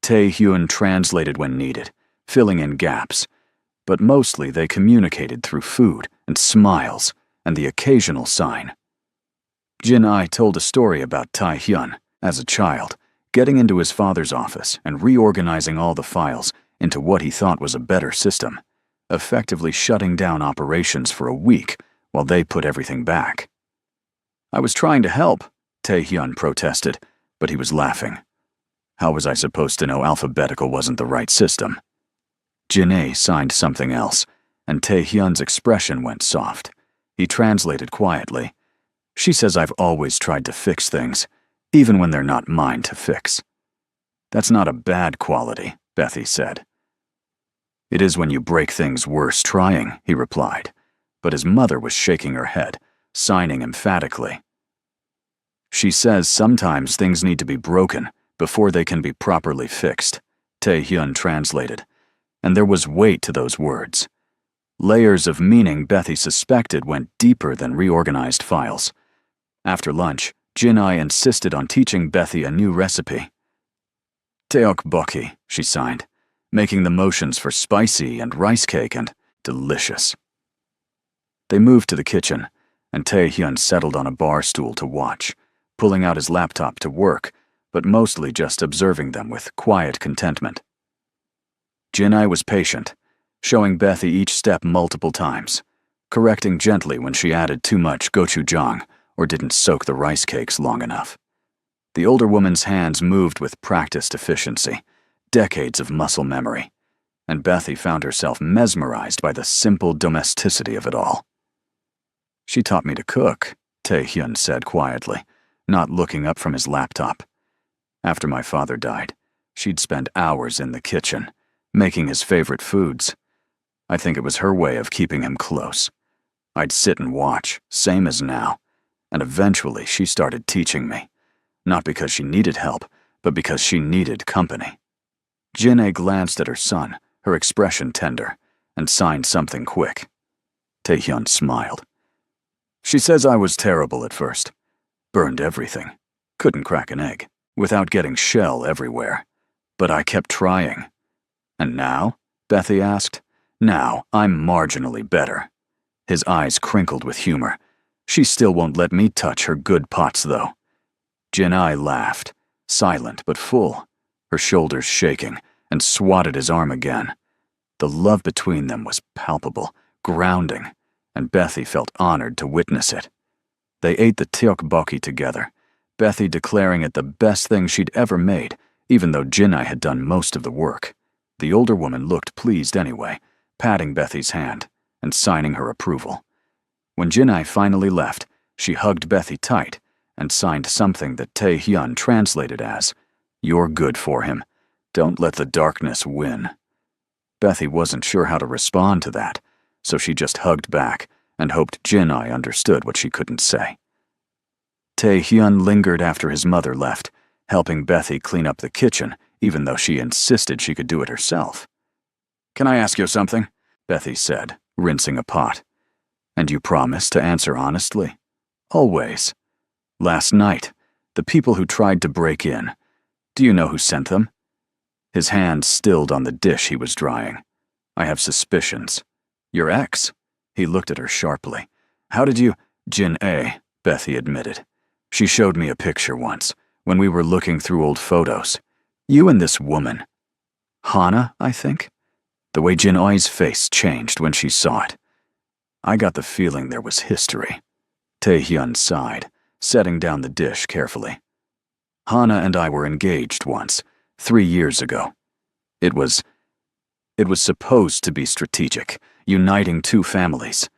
Speaker 1: Tae-hyun translated when needed, filling in gaps, but mostly they communicated through food and smiles and the occasional sign. Jin-A told a story about Tae-hyun, as a child, getting into his father's office and reorganizing all the files into what he thought was a better system, effectively shutting down operations for a week while they put everything back. "I was trying to help," Tae-hyun protested, but he was laughing. How was I supposed to know alphabetical wasn't the right system? Jin-A signed something else, and Tae-hyun's expression went soft. He translated quietly. "She says I've always tried to fix things, even when they're not mine to fix." "That's not a bad quality," Bethy said. "It is when you break things worse trying," he replied, but his mother was shaking her head, signing emphatically. "She says sometimes things need to be broken before they can be properly fixed," Tae-hyun translated, and there was weight to those words. Layers of meaning Bethy suspected went deeper than reorganized files. After lunch, Jin-A insisted on teaching Bethy a new recipe. "Teokbokki," she signed, making the motions for spicy and rice cake and delicious. They moved to the kitchen, and Tae-hyun settled on a bar stool to watch, pulling out his laptop to work, but mostly just observing them with quiet contentment. Jin-A was patient, showing Bethy each step multiple times, correcting gently when she added too much gochujang or didn't soak the rice cakes long enough. The older woman's hands moved with practiced efficiency, decades of muscle memory, and Bethy found herself mesmerized by the simple domesticity of it all. "She taught me to cook," Tae-hyun said quietly, not looking up from his laptop. "After my father died, she'd spend hours in the kitchen, making his favorite foods. I think it was her way of keeping him close. I'd sit and watch, same as now, and eventually she started teaching me, not because she needed help, but because she needed company." Jin-A glanced at her son, her expression tender, and signed something quick. Tae-hyun smiled. "She says I was terrible at first. Burned everything. Couldn't crack an egg, without getting shell everywhere. But I kept trying." "And now?" Bethy asked. "Now, I'm marginally better." His eyes crinkled with humor. "She still won't let me touch her good pots, though." Jinai laughed, silent but full, her shoulders shaking, and swatted his arm again. The love between them was palpable, grounding, and Bethy felt honored to witness it. They ate the tteokbokki together, Bethy declaring it the best thing she'd ever made, even though Jinai had done most of the work. The older woman looked pleased anyway, patting Bethy's hand and signing her approval. When Jinai finally left, she hugged Bethy tight and signed something that Tae-hyun translated as, "You're good for him. Don't let the darkness win." Bethy wasn't sure how to respond to that, so she just hugged back and hoped Jinai understood what she couldn't say. Tae-hyun lingered after his mother left, helping Bethy clean up the kitchen, even though she insisted she could do it herself. "Can I ask you something?" Bethy said, rinsing a pot. "And you promised to answer honestly?" "Always." "Last night, the people who tried to break in, do you know who sent them?" His hand stilled on the dish he was drying. "I have suspicions." "Your ex?" He looked at her sharply. "How did you—" "Jin-ae," Bethy admitted. "She showed me a picture once, when we were looking through old photos. You and this woman. Hana, I think?" The way Jin-ae's face changed when she saw it. "I got the feeling there was history." Tae-hyun sighed, setting down the dish carefully. "Hana and I were engaged once, 3 years ago. It was supposed to be strategic, uniting 2 families.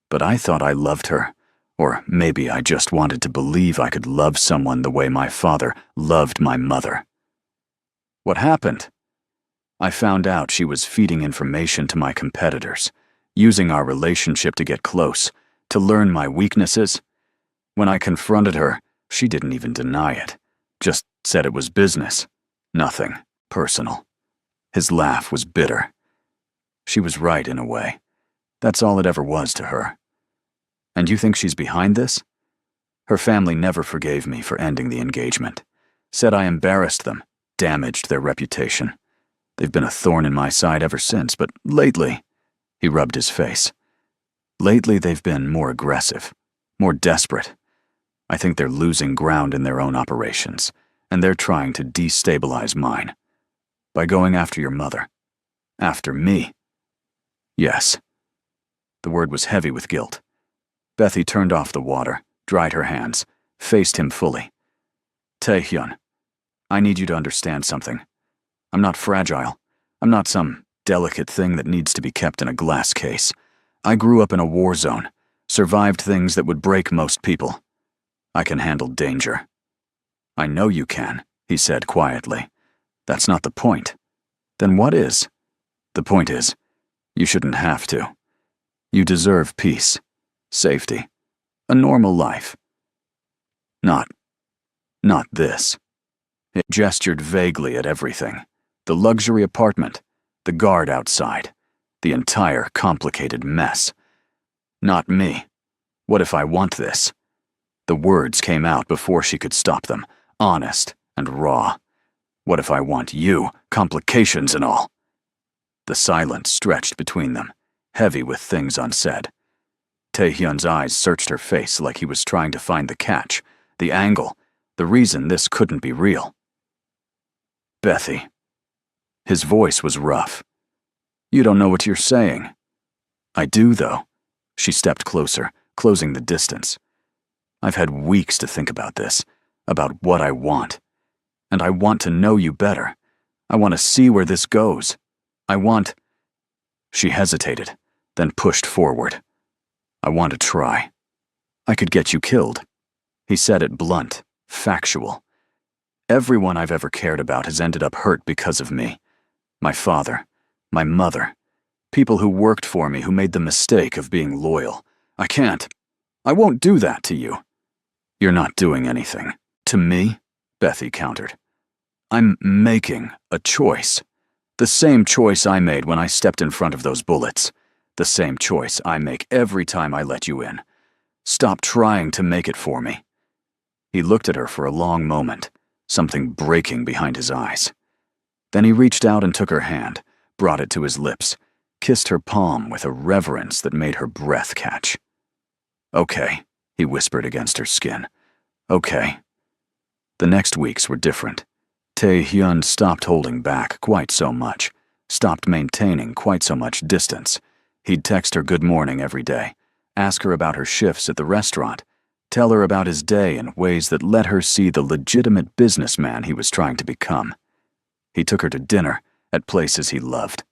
Speaker 1: But I thought I loved her, or maybe I just wanted to believe I could love someone the way my father loved my mother." "What happened?" "I found out she was feeding information to my competitors, using our relationship to get close, to learn my weaknesses. When I confronted her, she didn't even deny it, just said it was business, nothing personal." His laugh was bitter. "She was right in a way. That's all it ever was to her." "And you think she's behind this?" "Her family never forgave me for ending the engagement. Said I embarrassed them, damaged their reputation. They've been a thorn in my side ever since, but lately," he rubbed his face, "lately they've been more aggressive, more desperate. I think they're losing ground in their own operations, and they're trying to destabilize mine. By going after your mother. After me." "Yes." The word was heavy with guilt. Bethy turned off the water, dried her hands, faced him fully. "Tae-hyun, I need you to understand something. I'm not fragile. I'm not some delicate thing that needs to be kept in a glass case. I grew up in a war zone, survived things that would break most people. I can handle danger." "I know you can," he said quietly. "That's not the point." "Then what is?" "The point is, you shouldn't have to. You deserve peace, safety, a normal life. Not this." It gestured vaguely at everything. The luxury apartment, the guard outside, the entire complicated mess. "Not me. What if I want this?" The words came out before she could stop them, honest and raw. "What if I want you, complications and all?" The silence stretched between them, heavy with things unsaid. Tae-hyun's eyes searched her face like he was trying to find the catch, the angle, the reason this couldn't be real. "Bethy." His voice was rough. "You don't know what you're saying." "I do, though." She stepped closer, closing the distance. "I've had weeks to think about this, about what I want. And I want to know you better. I want to see where this goes. I want—" She hesitated, then pushed forward. "I want to try. I could get you killed." He said it blunt, factual. "Everyone I've ever cared about has ended up hurt because of me. My father, my mother, people who worked for me who made the mistake of being loyal. I won't do that to you." "You're not doing anything. To me," Bethy countered. "I'm making a choice. The same choice I made when I stepped in front of those bullets. The same choice I make every time I let you in. Stop trying to make it for me." He looked at her for a long moment, something breaking behind his eyes. Then he reached out and took her hand, brought it to his lips, kissed her palm with a reverence that made her breath catch. "Okay," he whispered against her skin. "Okay. The next weeks were different. Tae-hyun stopped holding back quite so much, stopped maintaining quite so much distance. He'd text her good morning every day, ask her about her shifts at the restaurant, tell her about his day in ways that let her see the legitimate businessman he was trying to become. He took her to dinner at places he loved.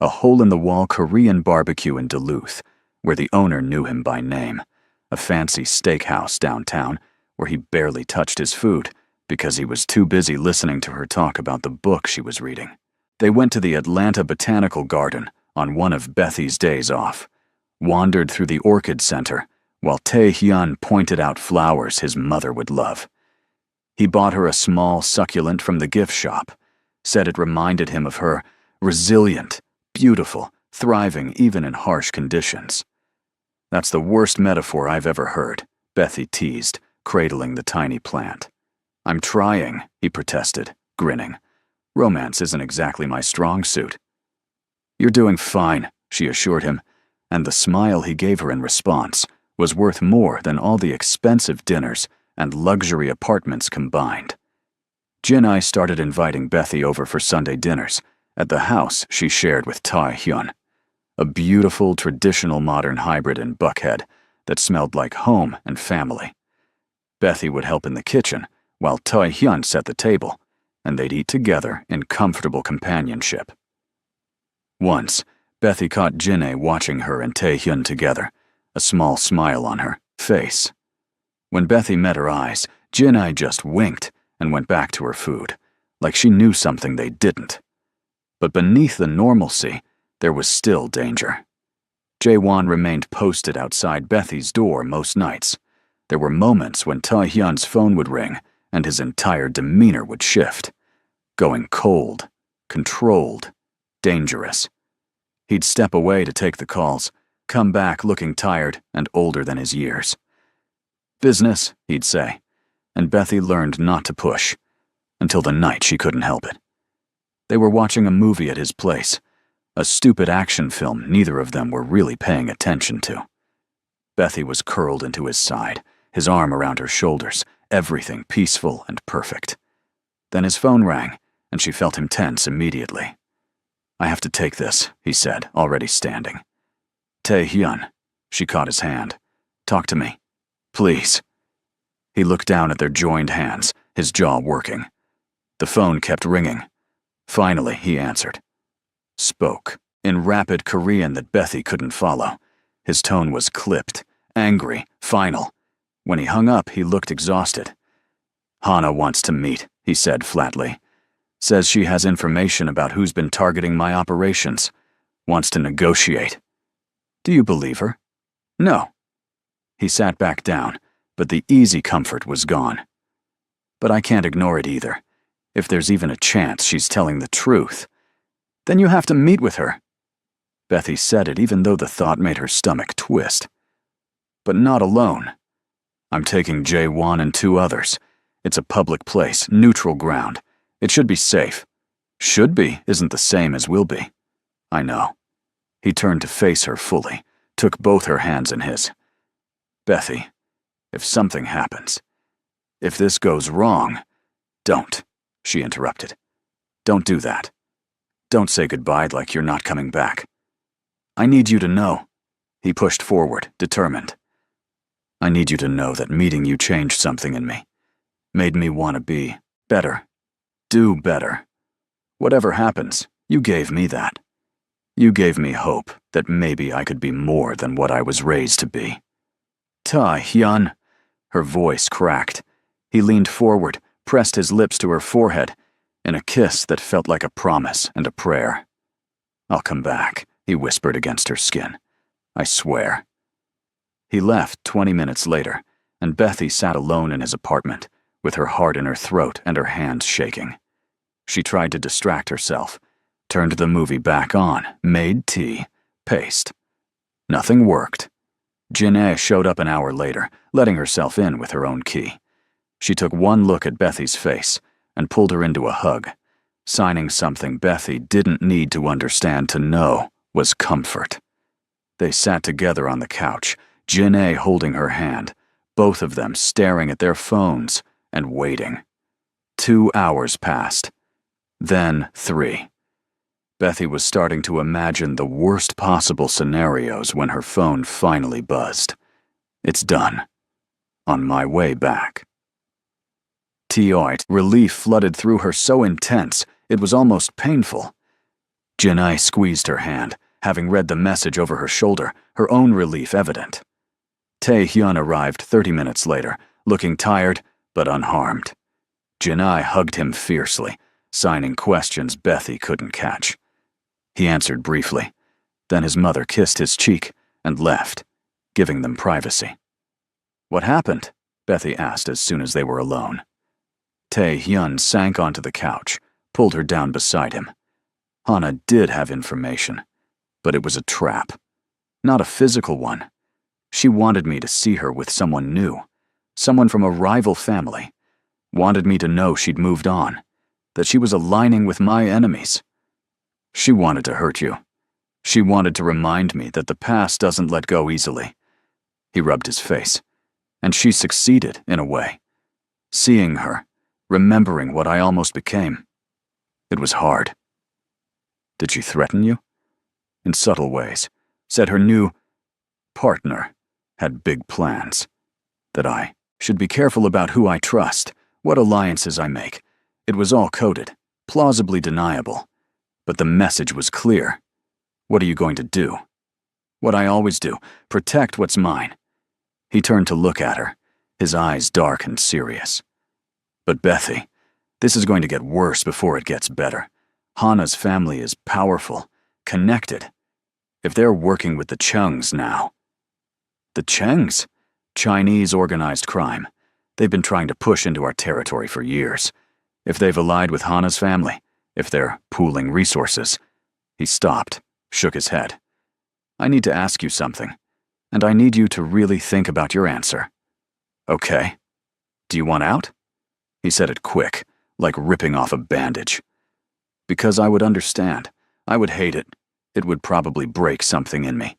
Speaker 1: A hole-in-the-wall Korean barbecue in Duluth, where the owner knew him by name. A fancy steakhouse downtown, where he barely touched his food because he was too busy listening to her talk about the book she was reading. They went to the Atlanta Botanical Garden on one of Bethy's days off, wandered through the Orchid Center while Tae-hyun pointed out flowers his mother would love. He bought her a small succulent from the gift shop, said it reminded him of her, resilient, beautiful, thriving even in harsh conditions. That's the worst metaphor I've ever heard, Bethy teased, cradling the tiny plant. I'm trying, he protested, grinning. Romance isn't exactly my strong suit. You're doing fine, she assured him, and the smile he gave her in response was worth more than all the expensive dinners and luxury apartments combined. Jin-ai started inviting Bethy over for Sunday dinners at the house she shared with Tae-hyun, a beautiful traditional modern hybrid in Buckhead that smelled like home and family. Bethy would help in the kitchen while Tae-hyun set the table, and they'd eat together in comfortable companionship. Once, Bethy caught Jin-ai watching her and Tae-hyun together, a small smile on her face. When Bethy met her eyes, Jin-ai just winked and went back to her food, like she knew something they didn't. But beneath the normalcy, there was still danger. Jae-won remained posted outside Bethy's door most nights. There were moments when Tae-hyun's phone would ring and his entire demeanor would shift, going cold, controlled, dangerous. He'd step away to take the calls, come back looking tired and older than his years. Business, he'd say, and Bethy learned not to push, until the night she couldn't help it. They were watching a movie at his place, a stupid action film neither of them were really paying attention to. Bethy was curled into his side, his arm around her shoulders, everything peaceful and perfect. Then his phone rang, and she felt him tense immediately. I have to take this, he said, already standing. Tae-hyun, she caught his hand. Talk to me. Please. He looked down at their joined hands, his jaw working. The phone kept ringing. Finally, he answered. Spoke, in rapid Korean that Bethy couldn't follow. His tone was clipped, angry, final. When he hung up, he looked exhausted. Hana wants to meet, he said flatly. Says she has information about who's been targeting my operations. Wants to negotiate. Do you believe her? No. He sat back down, but the easy comfort was gone. But I can't ignore it either. If there's even a chance she's telling the truth, then you have to meet with her. Bethy said it even though the thought made her stomach twist. But not alone. I'm taking Jae-won and 2 others. It's a public place, neutral ground. It should be safe. Should be isn't the same as will be. I know. He turned to face her fully, took both her hands in his. Bethy, if something happens, if this goes wrong, don't, she interrupted. Don't do that. Don't say goodbye like you're not coming back. I need you to know. He pushed forward, determined. I need you to know that meeting you changed something in me. Made me want to be better. Do better. Whatever happens, you gave me that. You gave me hope that maybe I could be more than what I was raised to be. Tae-hyun. Her voice cracked. He leaned forward, pressed his lips to her forehead, in a kiss that felt like a promise and a prayer. I'll come back, he whispered against her skin. I swear. He left 20 minutes later, and Bethy sat alone in his apartment, with her heart in her throat and her hands shaking. She tried to distract herself, turned the movie back on, made tea, paced. Nothing worked. Jin-ai showed up an hour later, letting herself in with her own key. She took one look at Bethy's face and pulled her into a hug, signing something Bethy didn't need to understand to know was comfort. They sat together on the couch, Jin-ai holding her hand, both of them staring at their phones and waiting. 2 hours passed. Then 3. Bethy was starting to imagine the worst possible scenarios when her phone finally buzzed. It's done. On my way back. Tioit, relief flooded through her so intense, it was almost painful. Jinai squeezed her hand, having read the message over her shoulder, her own relief evident. Tae-hyun arrived 30 minutes later, looking tired but unharmed. Jinai hugged him fiercely, signing questions Bethy couldn't catch. He answered briefly. Then his mother kissed his cheek and left, giving them privacy. "What happened?" Bethy asked as soon as they were alone. Tae-hyun sank onto the couch, pulled her down beside him. Hana did have information, but it was a trap. Not a physical one. She wanted me to see her with someone new, someone from a rival family. Wanted me to know she'd moved on, that she was aligning with my enemies. She wanted to hurt you. She wanted to remind me that the past doesn't let go easily. He rubbed his face, and she succeeded in a way. Seeing her, remembering what I almost became. It was hard. Did she threaten you? In subtle ways. Said her new partner had big plans. That I should be careful about who I trust, what alliances I make. It was all coded, plausibly deniable. But the message was clear. What are you going to do? What I always do, protect what's mine. He turned to look at her, his eyes dark and serious. But Bethy, this is going to get worse before it gets better. Hana's family is powerful, connected. If they're working with the Chungs now. The Chungs? Chinese organized crime. They've been trying to push into our territory for years. If they've allied with Hana's family, if they're pooling resources. He stopped, shook his head. I need to ask you something, and I need you to really think about your answer. Okay. Do you want out? He said it quick, like ripping off a bandage. Because I would understand. I would hate it. It would probably break something in me.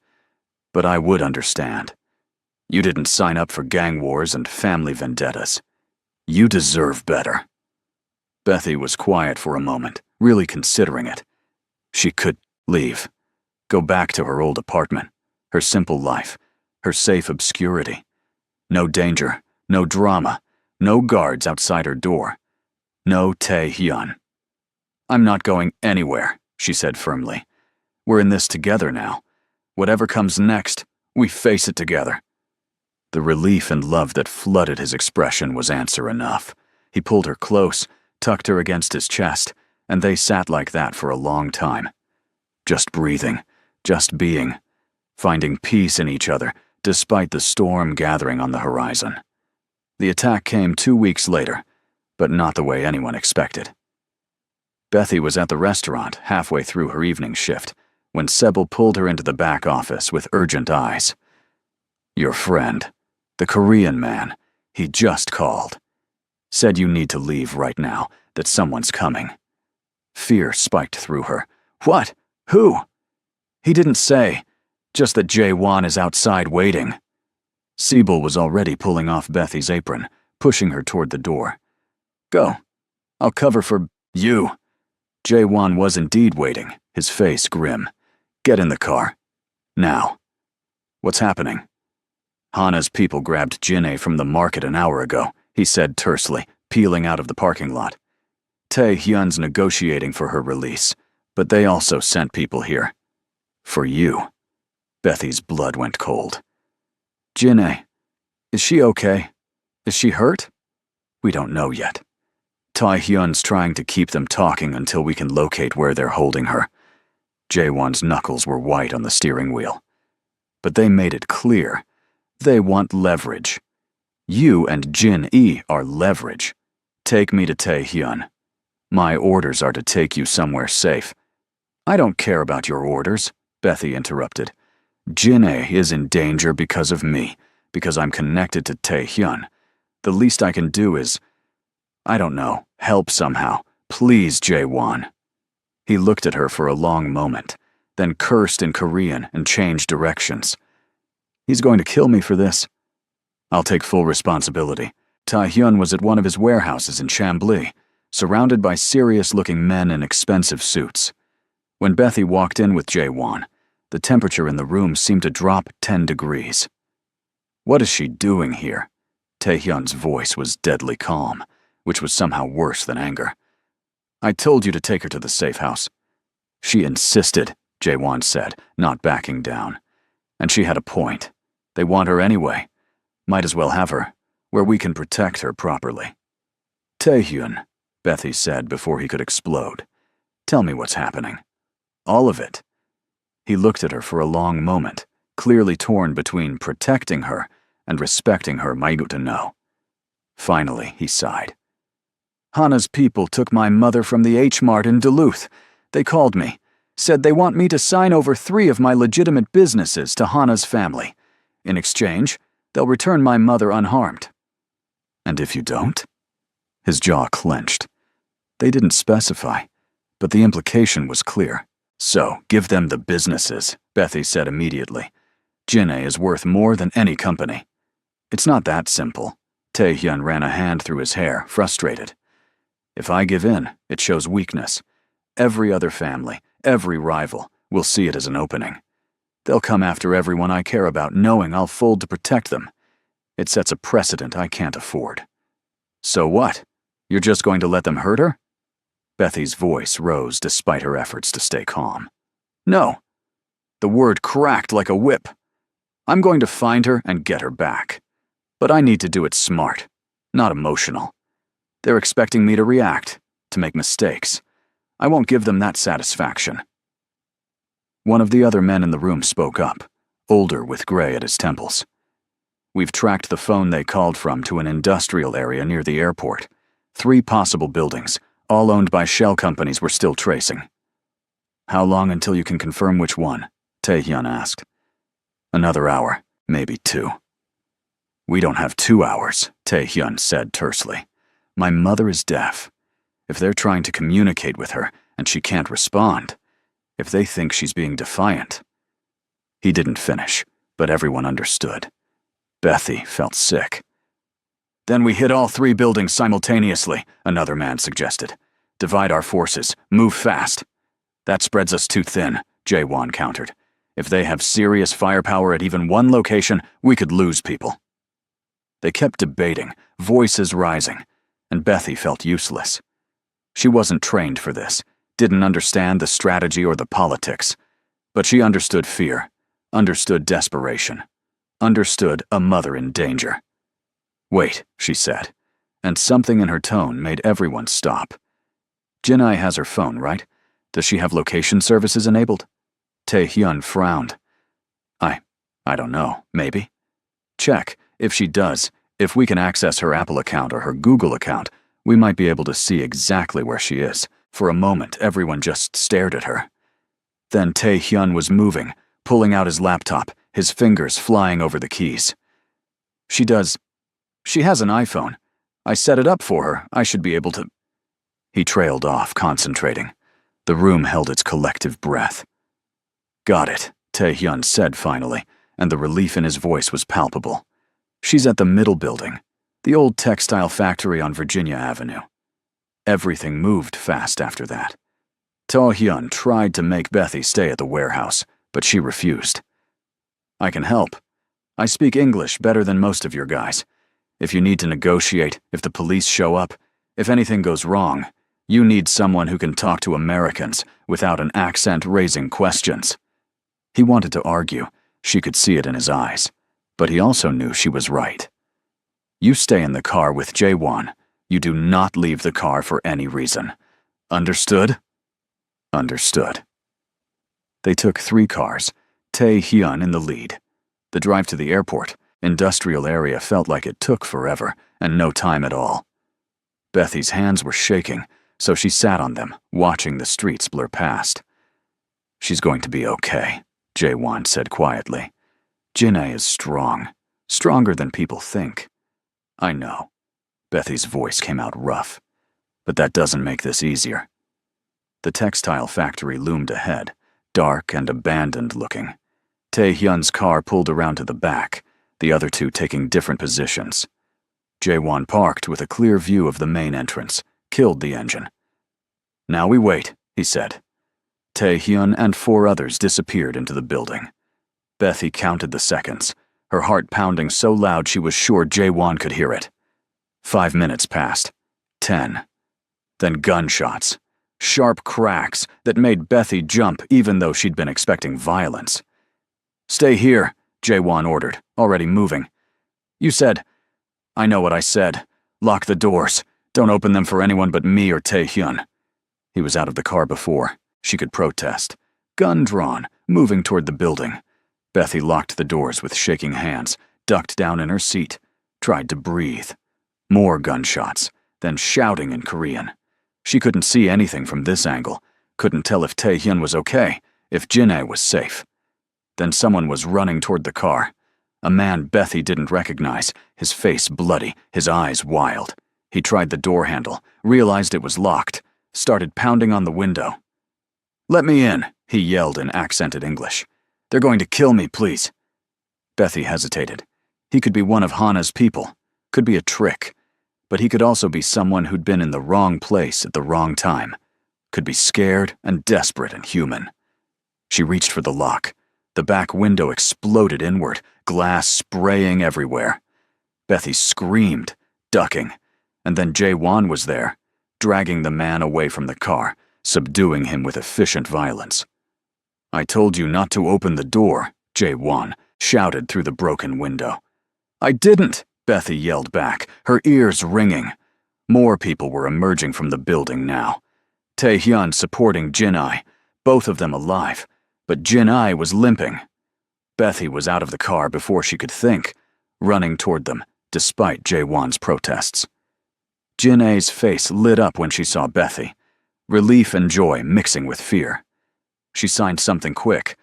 Speaker 1: But I would understand. You didn't sign up for gang wars and family vendettas. You deserve better. Bethy was quiet for a moment, really considering it. She could leave. Go back to her old apartment, her simple life, her safe obscurity. No danger, no drama, no guards outside her door. No Tae-hyun. I'm not going anywhere, she said firmly. We're in this together now. Whatever comes next, we face it together. The relief and love that flooded his expression was answer enough. He pulled her close, tucked her against his chest, and they sat like that for a long time. Just breathing, just being, finding peace in each other despite the storm gathering on the horizon. The attack came 2 weeks later, but not the way anyone expected. Bethy was at the restaurant halfway through her evening shift when Sebel pulled her into the back office with urgent eyes. Your friend, the Korean man, he just called. Said you need to leave right now, that someone's coming. Fear spiked through her. What? Who? He didn't say, just that Jae-won is outside waiting. Sebel was already pulling off Bethy's apron, pushing her toward the door. Go. I'll cover for you. Jae-won was indeed waiting, his face grim. Get in the car. Now. What's happening? Hana's people grabbed Jinnae from the market an hour ago, he said tersely, peeling out of the parking lot. Tae-hyun's negotiating for her release, but they also sent people here. For you. Bethy's blood went cold. Jinnae, is she okay? Is she hurt? We don't know yet. Tae-hyun's trying to keep them talking until we can locate where they're holding her. Jae-won's knuckles were white on the steering wheel. But they made it clear. They want leverage. You and Jin-E are leverage. Take me to Tae-hyun. My orders are to take you somewhere safe. I don't care about your orders, Bethy interrupted. Jinnae is in danger because of me, because I'm connected to Tae-hyun. The least I can do is, I don't know, help somehow. Please, Jae-won. He looked at her for a long moment, then cursed in Korean and changed directions. He's going to kill me for this. I'll take full responsibility. Tae-hyun was at one of his warehouses in Chambly. surrounded by serious-looking men in expensive suits. When Bethy walked in with Jae-won, the temperature in the room seemed to drop 10 degrees. "What is she doing here?" Tae-hyun's voice was deadly calm, which was somehow worse than anger. "I told you to take her to the safe house." "She insisted," Jae-won said, not backing down. "And she had a point. They want her anyway. Might as well have her, where we can protect her properly." "Tae-hyun," Bethy said before he could explode. "Tell me what's happening." "All of it." He looked at her for a long moment, clearly torn between protecting her and respecting her to know. Finally, he sighed. "Hana's people took my mother from the H-Mart in Duluth. They called me, said they want me to sign over 3 of my legitimate businesses to Hana's family. In exchange, they'll return my mother unharmed." "And if you don't?" His jaw clenched. They didn't specify, but the implication was clear. "So, give them the businesses," Bethy said immediately. "Jinhae is worth more than any company." "It's not that simple." Tae-hyun ran a hand through his hair, frustrated. "If I give in, it shows weakness. Every other family, every rival, will see it as an opening. They'll come after everyone I care about, knowing I'll fold to protect them. It sets a precedent I can't afford." "So what? You're just going to let them hurt her?" Bethy's voice rose despite her efforts to stay calm. "No." The word cracked like a whip. "I'm going to find her and get her back. But I need to do it smart, not emotional. They're expecting me to react, to make mistakes. I won't give them that satisfaction." One of the other men in the room spoke up, older with gray at his temples. "We've tracked the phone they called from to an industrial area near the airport. 3 possible buildings, all owned by shell companies we're still tracing." "How long until you can confirm which one?" Tae-hyun asked. "Another hour, maybe 2. "We don't have 2 hours, Tae-hyun said tersely. "My mother is deaf. If they're trying to communicate with her and she can't respond, if they think she's being defiant." He didn't finish, but everyone understood. Bethy felt sick. "Then we hit all 3 buildings simultaneously," another man suggested. "Divide our forces, move fast." "That spreads us too thin," Jae-won countered. "If they have serious firepower at even one location, we could lose people." They kept debating, voices rising, and Bethy felt useless. She wasn't trained for this, didn't understand the strategy or the politics, but she understood fear, understood desperation, understood a mother in danger. "Wait," she said, and something in her tone made everyone stop. "Jinhae has her phone, right? Does she have location services enabled?" Tae-hyun frowned. I don't know, maybe. Check. If she does, if we can access her Apple account or her Google account, we might be able to see exactly where she is." For a moment, everyone just stared at her. Then Tae-hyun was moving, pulling out his laptop, his fingers flying over the keys. She has an iPhone. I set it up for her. I should be able to." He trailed off, concentrating. The room held its collective breath. "Got it," Tae-hyun said finally, and the relief in his voice was palpable. "She's at the middle building, the old textile factory on Virginia Avenue." Everything moved fast after that. Tae-hyun tried to make Bethy stay at the warehouse, but she refused. "I can help. I speak English better than most of your guys. If you need to negotiate, if the police show up, if anything goes wrong, you need someone who can talk to Americans without an accent raising questions." He wanted to argue. She could see it in his eyes. But he also knew she was right. "You stay in the car with Jae-won. You do not leave the car for any reason. Understood?" "Understood." They took 3 cars, Tae-hyun in the lead. The drive to the airport, industrial area, felt like it took forever, and no time at all. Bethy's hands were shaking, so she sat on them, watching the streets blur past. "She's going to be okay," Jae-won said quietly. "Jinhae is strong, stronger than people think." "I know." Bethy's voice came out rough. "But that doesn't make this easier." The textile factory loomed ahead, dark and abandoned looking. Tae-hyun's car pulled around to the back, the other 2 taking different positions. Jae-won parked with a clear view of the main entrance, killed the engine. "Now we wait," he said. Tae-hyun and 4 others disappeared into the building. Bethy counted the seconds, her heart pounding so loud she was sure Jae-won could hear it. 5 minutes passed. 10. Then gunshots. Sharp cracks that made Bethy jump even though she'd been expecting violence. "Stay here," Jae-won ordered, already moving. "You said—" "I know what I said. Lock the doors. Don't open them for anyone but me or Tae-hyun." He was out of the car before. She could protest. Gun drawn, moving toward the building. Bethy locked the doors with shaking hands, ducked down in her seat, tried to breathe. More gunshots, then shouting in Korean. She couldn't see anything from this angle, couldn't tell if Tae-hyun was okay, if Jin-ae was safe. Then someone was running toward the car. A man Bethy didn't recognize, his face bloody, his eyes wild. He tried the door handle, realized it was locked, started pounding on the window. "Let me in," he yelled in accented English. "They're going to kill me, please." Bethy hesitated. He could be one of Hana's people, could be a trick, but he could also be someone who'd been in the wrong place at the wrong time, could be scared and desperate and human. She reached for the lock. The back window exploded inward, glass spraying everywhere. Bethy screamed, ducking, and then Jae-won was there, dragging the man away from the car, subduing him with efficient violence. "I told you not to open the door," Jae-won shouted through the broken window. "I didn't," Bethy yelled back, her ears ringing. More people were emerging from the building now. Tae-hyun supporting Jin-ae, both of them alive, but Jin-ae was limping. Bethy was out of the car before she could think, running toward them, despite Jae-won's protests. Jin-ae's face lit up when she saw Bethy, relief and joy mixing with fear. She signed something quick,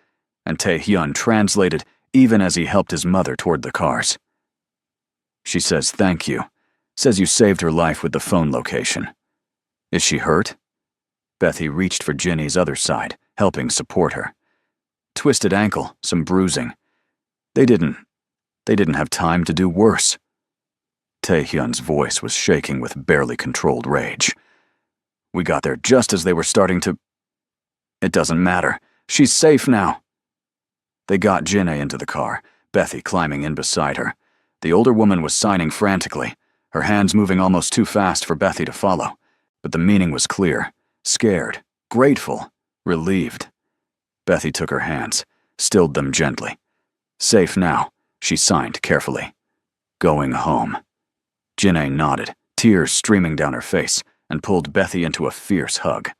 Speaker 1: and Tae-hyun translated even as he helped his mother toward the cars. "She says thank you, says you saved her life with the phone location. Is she hurt?" Bethy reached for Ginny's other side, helping support her. "Twisted ankle, some bruising. They didn't have time to do worse." Tae-hyun's voice was shaking with barely controlled rage. "We got there just as they were starting to—" "It doesn't matter. She's safe now." They got Jin-ae into the car, Bethy climbing in beside her. The older woman was signing frantically, her hands moving almost too fast for Bethy to follow. But the meaning was clear. Scared, grateful, relieved. Bethy took her hands, stilled them gently. "Safe now," she signed carefully. "Going home." Jin-ae nodded, tears streaming down her face, and pulled Bethy into a fierce hug.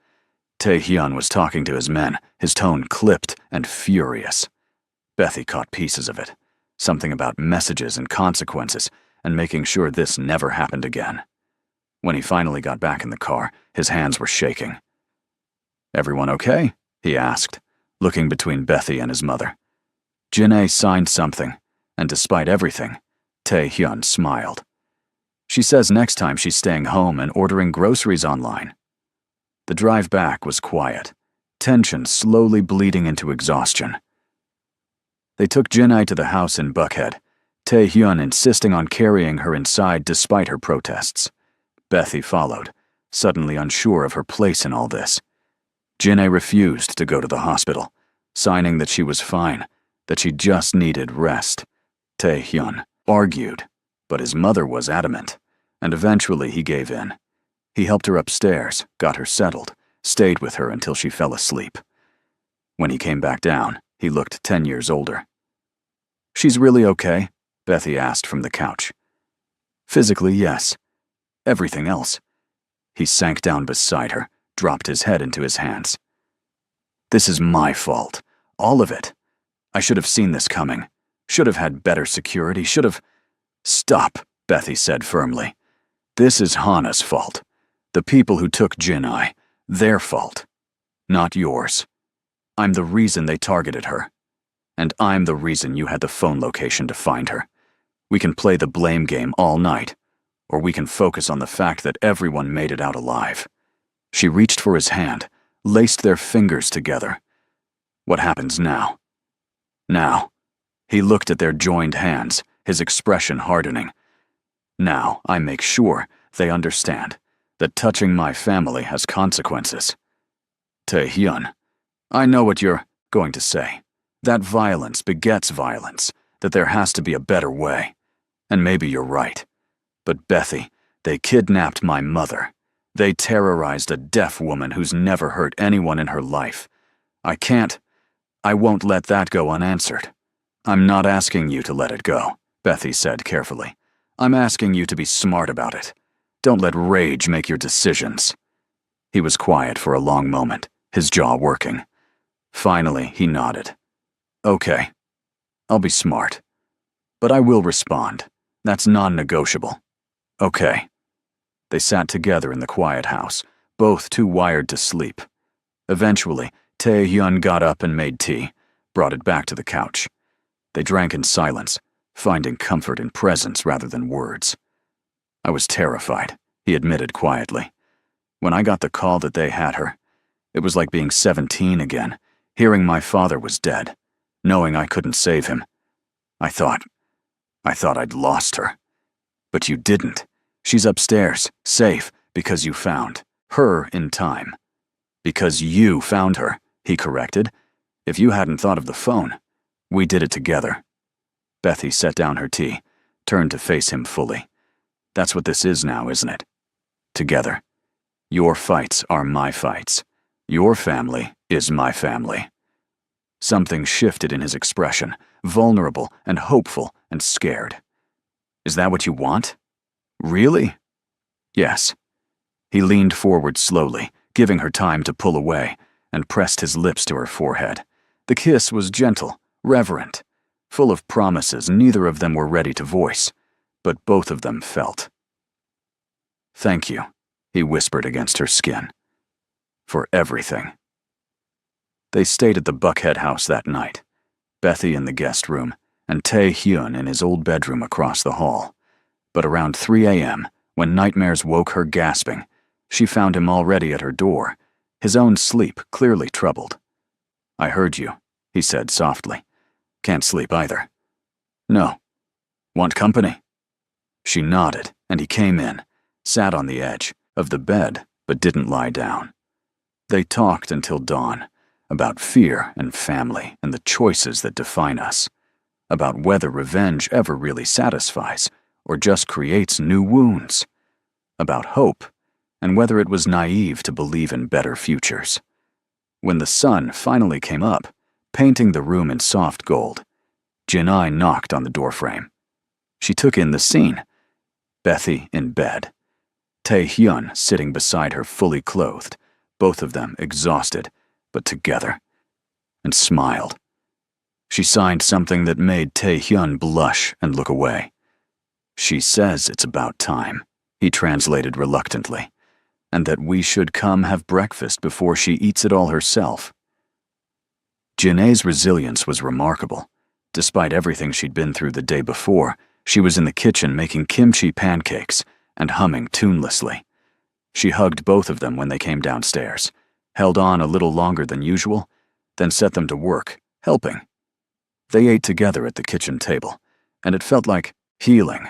Speaker 1: Tae-hyun was talking to his men, his tone clipped and furious. Bethy caught pieces of it, something about messages and consequences, and making sure this never happened again. When he finally got back in the car, his hands were shaking. "Everyone okay?" he asked, looking between Bethy and his mother. Jin-ae signed something, and despite everything, Tae-hyun smiled. "She says next time she's staying home and ordering groceries online." The drive back was quiet, tension slowly bleeding into exhaustion. They took Jin-ae to the house in Buckhead, Tae-hyun insisting on carrying her inside despite her protests. Bethy followed, suddenly unsure of her place in all this. Jin-ae refused to go to the hospital, signing that she was fine, that she just needed rest. Tae-hyun argued, but his mother was adamant, and eventually he gave in. He helped her upstairs, got her settled, stayed with her until she fell asleep. When he came back down, he looked 10 years older. "She's really okay?" Bethy asked from the couch. "Physically, yes. Everything else." He sank down beside her, dropped his head into his hands. "This is my fault. All of it. I should have seen this coming. Should have had better security, should have—" "Stop," Bethy said firmly. "This is Hana's fault. The people who took Jin-ae, their fault. Not yours. I'm the reason they targeted her. And I'm the reason you had the phone location to find her. We can play the blame game all night, or we can focus on the fact that everyone made it out alive." She reached for his hand, laced their fingers together. "What happens now?" "Now." He looked at their joined hands, his expression hardening. "Now I make sure they understand that touching my family has consequences. Tae-hyun, I know what you're going to say. That violence begets violence, that there has to be a better way. And maybe you're right. But Bethy, they kidnapped my mother. They terrorized a deaf woman who's never hurt anyone in her life. I won't let that go unanswered. I'm not asking you to let it go, Bethy said carefully. I'm asking you to be smart about it. Don't let rage make your decisions. He was quiet for a long moment, his jaw working. Finally, he nodded. Okay, I'll be smart. But I will respond. That's non-negotiable. Okay. They sat together in the quiet house, both too wired to sleep. Eventually, Tae-hyun got up and made tea, brought it back to the couch. They drank in silence, finding comfort in presence rather than words. I was terrified, he admitted quietly. When I got the call that they had her, it was like being 17 again, hearing my father was dead, knowing I couldn't save him. I thought I'd lost her. But you didn't. She's upstairs, safe, because you found her in time. Because you found her, he corrected. If you hadn't thought of the phone, we did it together. Bethy set down her tea, turned to face him fully. That's what this is now, isn't it? Together. Your fights are my fights. Your family is my family. Something shifted in his expression, vulnerable and hopeful and scared. Is that what you want? Really? Yes. He leaned forward slowly, giving her time to pull away, and pressed his lips to her forehead. The kiss was gentle, reverent, full of promises neither of them were ready to voice, but both of them felt. Thank you, he whispered against her skin. For everything. They stayed at the Buckhead house that night, Bethy in the guest room, and Tae-hyun in his old bedroom across the hall. But around 3 a.m., when nightmares woke her gasping, she found him already at her door, his own sleep clearly troubled. I heard you, he said softly. Can't sleep either. No. Want company? She nodded, and he came in, sat on the edge of the bed, but didn't lie down. They talked until dawn, about fear and family and the choices that define us, about whether revenge ever really satisfies or just creates new wounds, about hope and whether it was naive to believe in better futures. When the sun finally came up, painting the room in soft gold, Jinai knocked on the doorframe. She took in the scene. Bethy in bed. Tae-hyun sitting beside her fully clothed, both of them exhausted, but together, and smiled. She signed something that made Tae-hyun blush and look away. She says it's about time, he translated reluctantly, and that we should come have breakfast before she eats it all herself. Jinai's resilience was remarkable. Despite everything she'd been through the day before, she was in the kitchen making kimchi pancakes and humming tunelessly. She hugged both of them when they came downstairs, held on a little longer than usual, then set them to work, helping. They ate together at the kitchen table, and it felt like healing,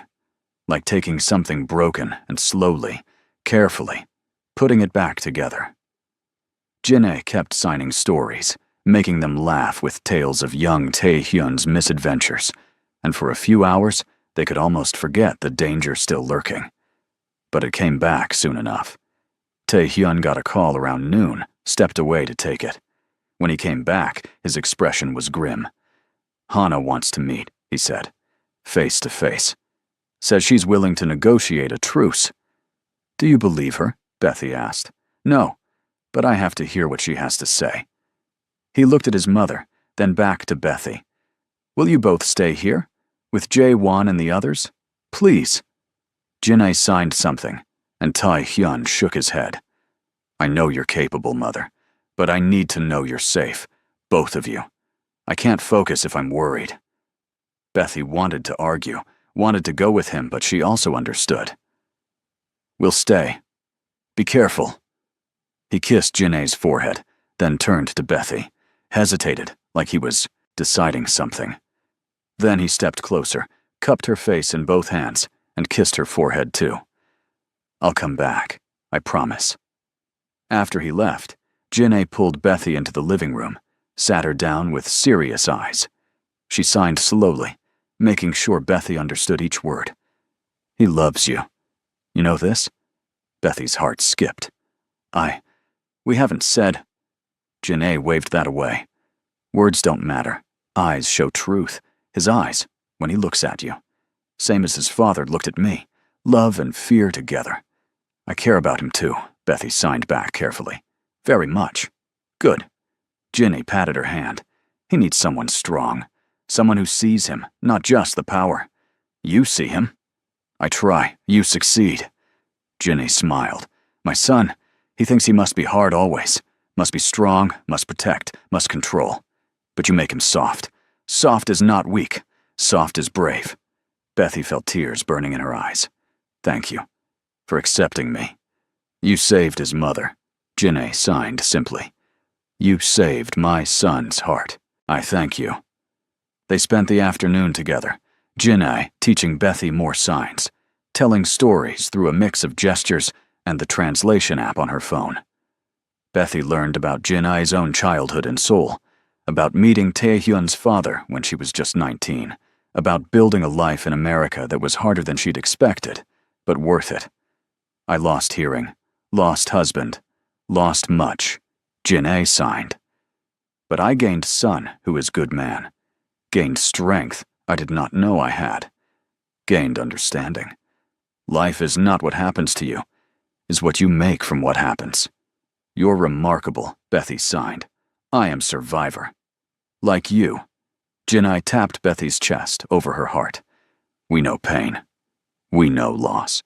Speaker 1: like taking something broken and slowly, carefully, putting it back together. Jinai kept signing stories, making them laugh with tales of young Tae-hyun's misadventures, and for a few hours, they could almost forget the danger still lurking. But it came back soon enough. Tae-hyun got a call around noon, stepped away to take it. When he came back, his expression was grim. Hana wants to meet, he said, face to face. Says she's willing to negotiate a truce. Do you believe her? Bethy asked. No, but I have to hear what she has to say. He looked at his mother, then back to Bethy. Will you both stay here? With Jae-won and the others? Please. Jinai signed something, and Tae-hyun shook his head. I know you're capable, Mother, but I need to know you're safe, both of you. I can't focus if I'm worried. Bethy wanted to argue, wanted to go with him, but she also understood. We'll stay. Be careful. He kissed Jinai's forehead, then turned to Bethy, hesitated, like he was deciding something. Then he stepped closer, cupped her face in both hands, and kissed her forehead too. I'll come back, I promise." After he left, Jin-ae pulled Bethy into the living room, sat her down with serious eyes. She signed slowly, making sure Bethy understood each word. "He loves you. You know this?" Bethy's heart skipped. We haven't said." Jin-ae waved that away. "Words don't matter. Eyes show truth. His eyes, when he looks at you. Same as his father looked at me. Love and fear together. I care about him too," Bethy signed back carefully. "Very much." "Good." Jin-ae patted her hand. "He needs someone strong. Someone who sees him, not just the power. You see him." "I try. You succeed." Jin-ae smiled. "My son, he thinks he must be hard always. Must be strong, must protect, must control. But you make him soft. Soft is not weak. Soft is brave." Bethy felt tears burning in her eyes. "Thank you for accepting me. You saved his mother." Jin-ae signed simply. "You saved my son's heart. I thank you." They spent the afternoon together, Jin-ae teaching Bethy more signs, telling stories through a mix of gestures and the translation app on her phone. Bethy learned about Jin-ae's own childhood in Seoul, about meeting Taehyun's father when she was just 19, about building a life in America that was harder than she'd expected, but worth it. "I lost hearing, lost husband, lost much," Jin-ae signed. "But I gained son who is good man, gained strength I did not know I had, gained understanding. Life is not what happens to you, is what you make from what happens. You're remarkable," Bethy signed. "I am survivor. Like you." Jin-ae tapped Bethy's chest over her heart. "We know pain. We know loss.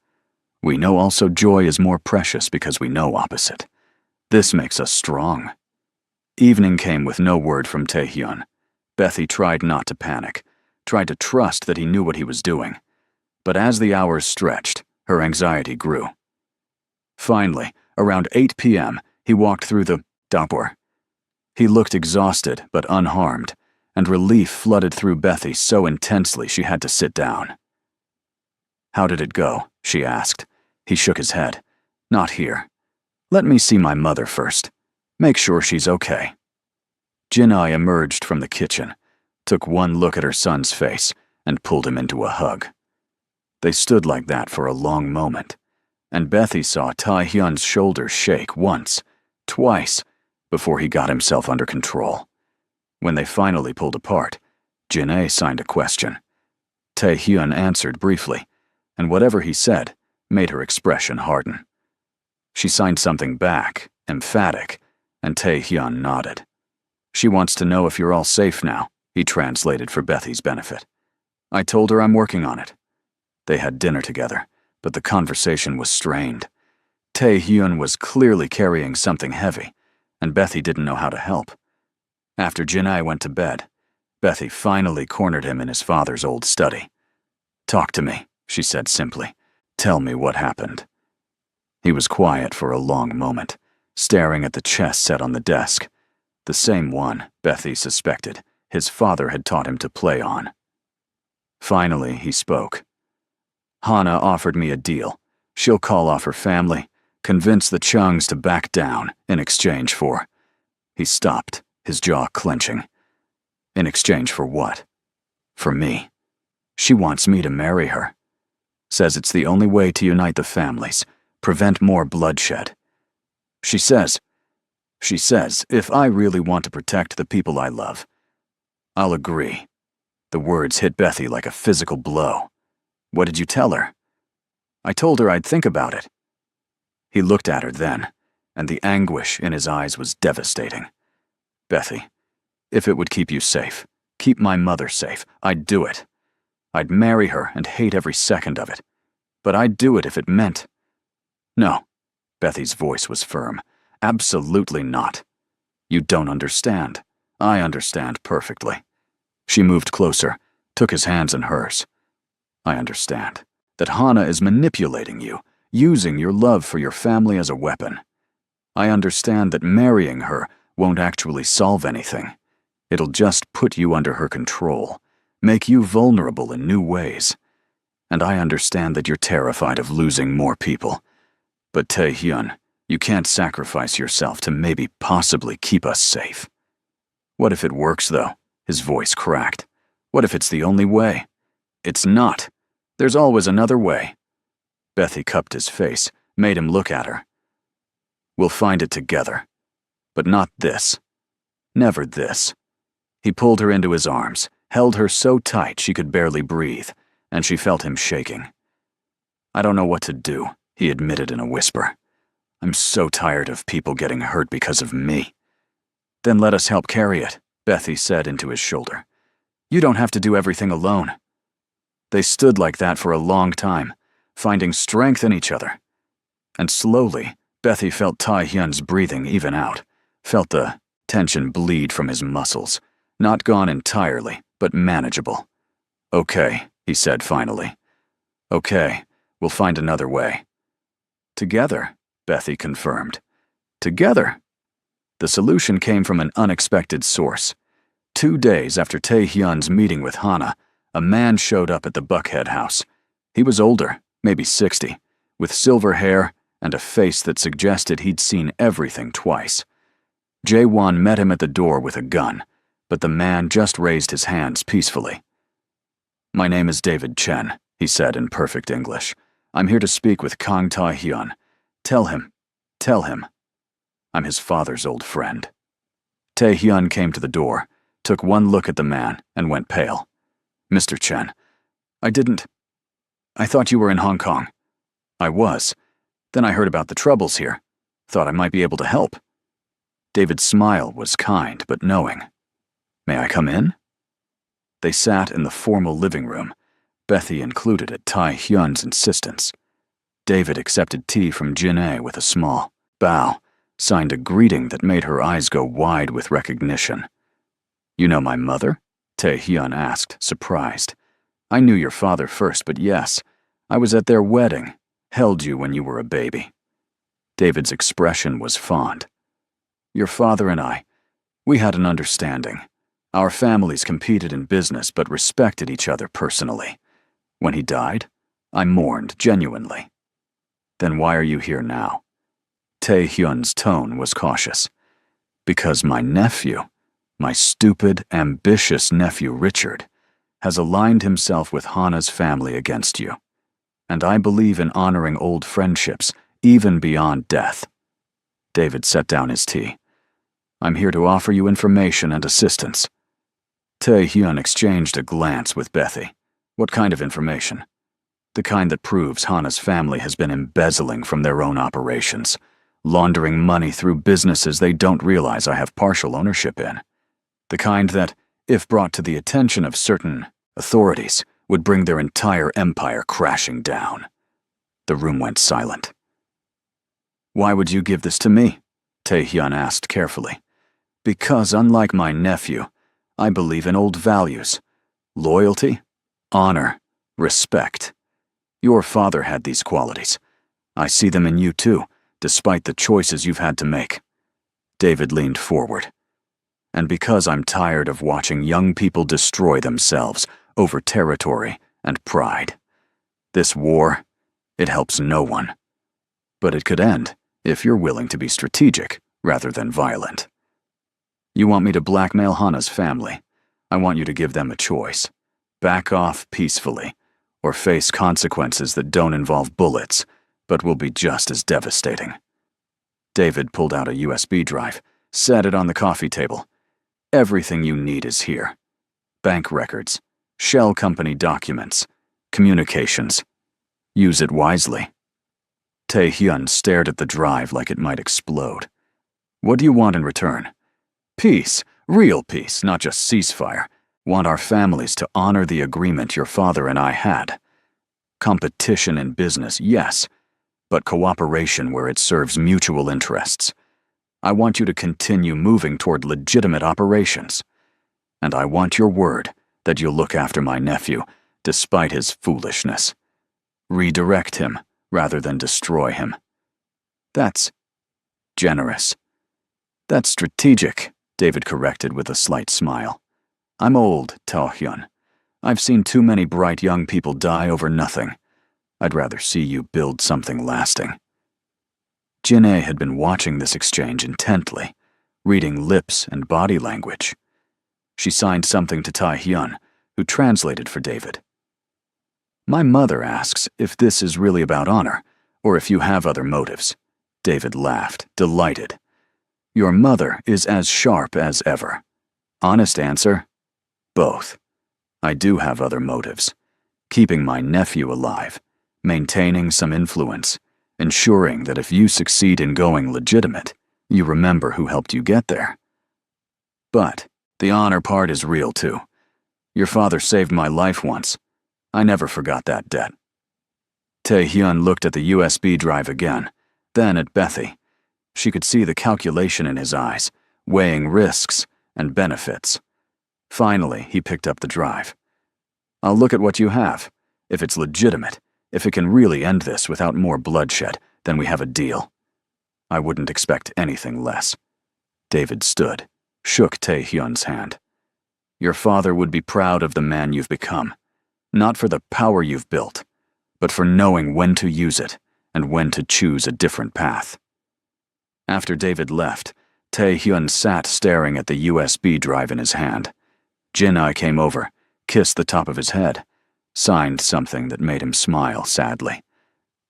Speaker 1: We know also joy is more precious because we know opposite. This makes us strong." Evening came with no word from Taehyun. Bethy tried not to panic, tried to trust that he knew what he was doing. But as the hours stretched, her anxiety grew. Finally, around 8 p.m., he walked through the door. He looked exhausted but unharmed, and relief flooded through Bethy so intensely she had to sit down. "How did it go?" she asked. He shook his head. "Not here. Let me see my mother first. Make sure she's okay." Jin-ae emerged from the kitchen, took one look at her son's face, and pulled him into a hug. They stood like that for a long moment, and Bethy saw Taehyun's shoulders shake once, twice, before he got himself under control. When they finally pulled apart, Jin-ae signed a question. Taehyun answered briefly, and whatever he said made her expression harden. She signed something back, emphatic, and Taehyun nodded. "She wants to know if you're all safe now," he translated for Bethy's benefit. "I told her I'm working on it." They had dinner together, but the conversation was strained. Taehyun was clearly carrying something heavy, and Bethy didn't know how to help. After Jin-ae went to bed, Bethy finally cornered him in his father's old study. "Talk to me," she said simply. "Tell me what happened." He was quiet for a long moment, staring at the chess set on the desk, the same one, Bethy suspected, his father had taught him to play on. Finally, he spoke. "Hana offered me a deal. She'll call off her family, convince the Chungs to back down in exchange for—" He stopped, his jaw clenching. "In exchange for what?" "For me. She wants me to marry her. Says it's the only way to unite the families, prevent more bloodshed. She says, if I really want to protect the people I love, I'll agree." The words hit Bethy like a physical blow. "What did you tell her?" "I told her I'd think about it." He looked at her then, and the anguish in his eyes was devastating. "Bethy, if it would keep you safe, keep my mother safe, I'd do it. I'd marry her and hate every second of it. But I'd do it if it meant—" "No." Bethy's voice was firm. "Absolutely not. You don't understand. I understand perfectly." She moved closer, took his hands in hers. "I understand that Hana is manipulating you, using your love for your family as a weapon. I understand that marrying her won't actually solve anything. It'll just put you under her control, make you vulnerable in new ways. And I understand that you're terrified of losing more people. But Tae-hyun, you can't sacrifice yourself to maybe possibly keep us safe. What if it works, though? His voice cracked. What if it's the only way? It's not. There's always another way. Bethy cupped his face, made him look at her. We'll find it together. But not this. Never this. He pulled her into his arms, held her so tight she could barely breathe, and she felt him shaking. I don't know what to do, he admitted in a whisper. I'm so tired of people getting hurt because of me. Then let us help carry it, Bethy said into his shoulder. You don't have to do everything alone. They stood like that for a long time, finding strength in each other. And slowly, Bethy felt Tae-hyun's breathing even out, felt the tension bleed from his muscles, not gone entirely, but manageable. Okay, he said finally. Okay, we'll find another way. Together, Bethy confirmed. Together. The solution came from an unexpected source. 2 days after Tae-hyun's meeting with Hana, a man showed up at the Buckhead house. He was older, maybe 60, with silver hair and a face that suggested he'd seen everything twice. Jae-won met him at the door with a gun, but the man just raised his hands peacefully. My name is David Chen, he said in perfect English. I'm here to speak with Kang Tae-hyun. Tell him. I'm his father's old friend. Tae-hyun came to the door, took one look at the man, and went pale. Mr. Chen, I thought you were in Hong Kong. I was. Then I heard about the troubles here. Thought I might be able to help. David's smile was kind but knowing. May I come in? They sat in the formal living room, Bethy included at Tae-hyun's insistence. David accepted tea from Jin-ae with a small bow, signed a greeting that made her eyes go wide with recognition. You know my mother? Tae-hyun asked, surprised. I knew your father first, but yes, I was at their wedding, held you when you were a baby. David's expression was fond. Your father and I, we had an understanding. Our families competed in business but respected each other personally. When he died, I mourned genuinely. Then why are you here now? Tae-hyun's tone was cautious. Because my nephew, my stupid, ambitious nephew Richard, has aligned himself with Hana's family against you. And I believe in honoring old friendships, even beyond death. David set down his tea. I'm here to offer you information and assistance. Tae-hyun exchanged a glance with Bethy. What kind of information? The kind that proves Hana's family has been embezzling from their own operations, laundering money through businesses they don't realize I have partial ownership in. The kind that, if brought to the attention of certain authorities, would bring their entire empire crashing down. The room went silent. Why would you give this to me? Tae-hyun asked carefully. Because, unlike my nephew, I believe in old values. Loyalty, honor, respect. Your father had these qualities. I see them in you too, despite the choices you've had to make. David leaned forward. And because I'm tired of watching young people destroy themselves over territory and pride. This war, it helps no one. But it could end if you're willing to be strategic rather than violent. You want me to blackmail Hana's family. I want you to give them a choice. Back off peacefully, or face consequences that don't involve bullets, but will be just as devastating. David pulled out a USB drive, set it on the coffee table. Everything you need is here. Bank records, shell company documents, communications. Use it wisely. Tae-hyun stared at the drive like it might explode. What do you want in return? Peace, real peace, not just ceasefire. Want our families to honor the agreement your father and I had. Competition in business, yes, but cooperation where it serves mutual interests. I want you to continue moving toward legitimate operations. And I want your word that you'll look after my nephew, despite his foolishness. Redirect him rather than destroy him. That's generous. That's strategic, David corrected with a slight smile. I'm old, Tae-hyun. I've seen too many bright young people die over nothing. I'd rather see you build something lasting. Jin-ae had been watching this exchange intently, reading lips and body language. She signed something to Tae-hyun, who translated for David. "My mother asks if this is really about honor, or if you have other motives." David laughed, delighted. "Your mother is as sharp as ever." Honest answer? Both. I do have other motives. Keeping my nephew alive, maintaining some influence, ensuring that if you succeed in going legitimate, you remember who helped you get there. But the honor part is real too. Your father saved my life once. I never forgot that debt. Tae-hyun looked at the USB drive again, then at Bethy. She could see the calculation in his eyes, weighing risks and benefits. Finally, he picked up the drive. "I'll look at what you have. If it's legitimate, if it can really end this without more bloodshed, then we have a deal." "I wouldn't expect anything less." David stood, shook Tae-hyun's hand. "Your father would be proud of the man you've become, not for the power you've built, but for knowing when to use it and when to choose a different path." After David left, Tae-hyun sat staring at the USB drive in his hand. Jin-ae came over, kissed the top of his head, signed something that made him smile sadly.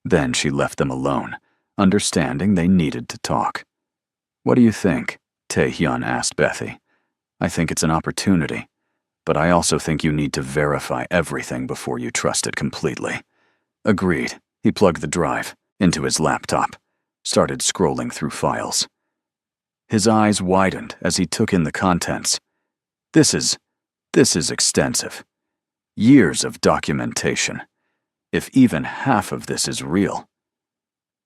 Speaker 1: Then she left them alone, understanding they needed to talk. "What do you think?" Tae-hyun asked Bethy. "I think it's an opportunity, but I also think you need to verify everything before you trust it completely." Agreed. He plugged the drive into his laptop, started scrolling through files. His eyes widened as he took in the contents. This is extensive. Years of documentation. If even half of this is real.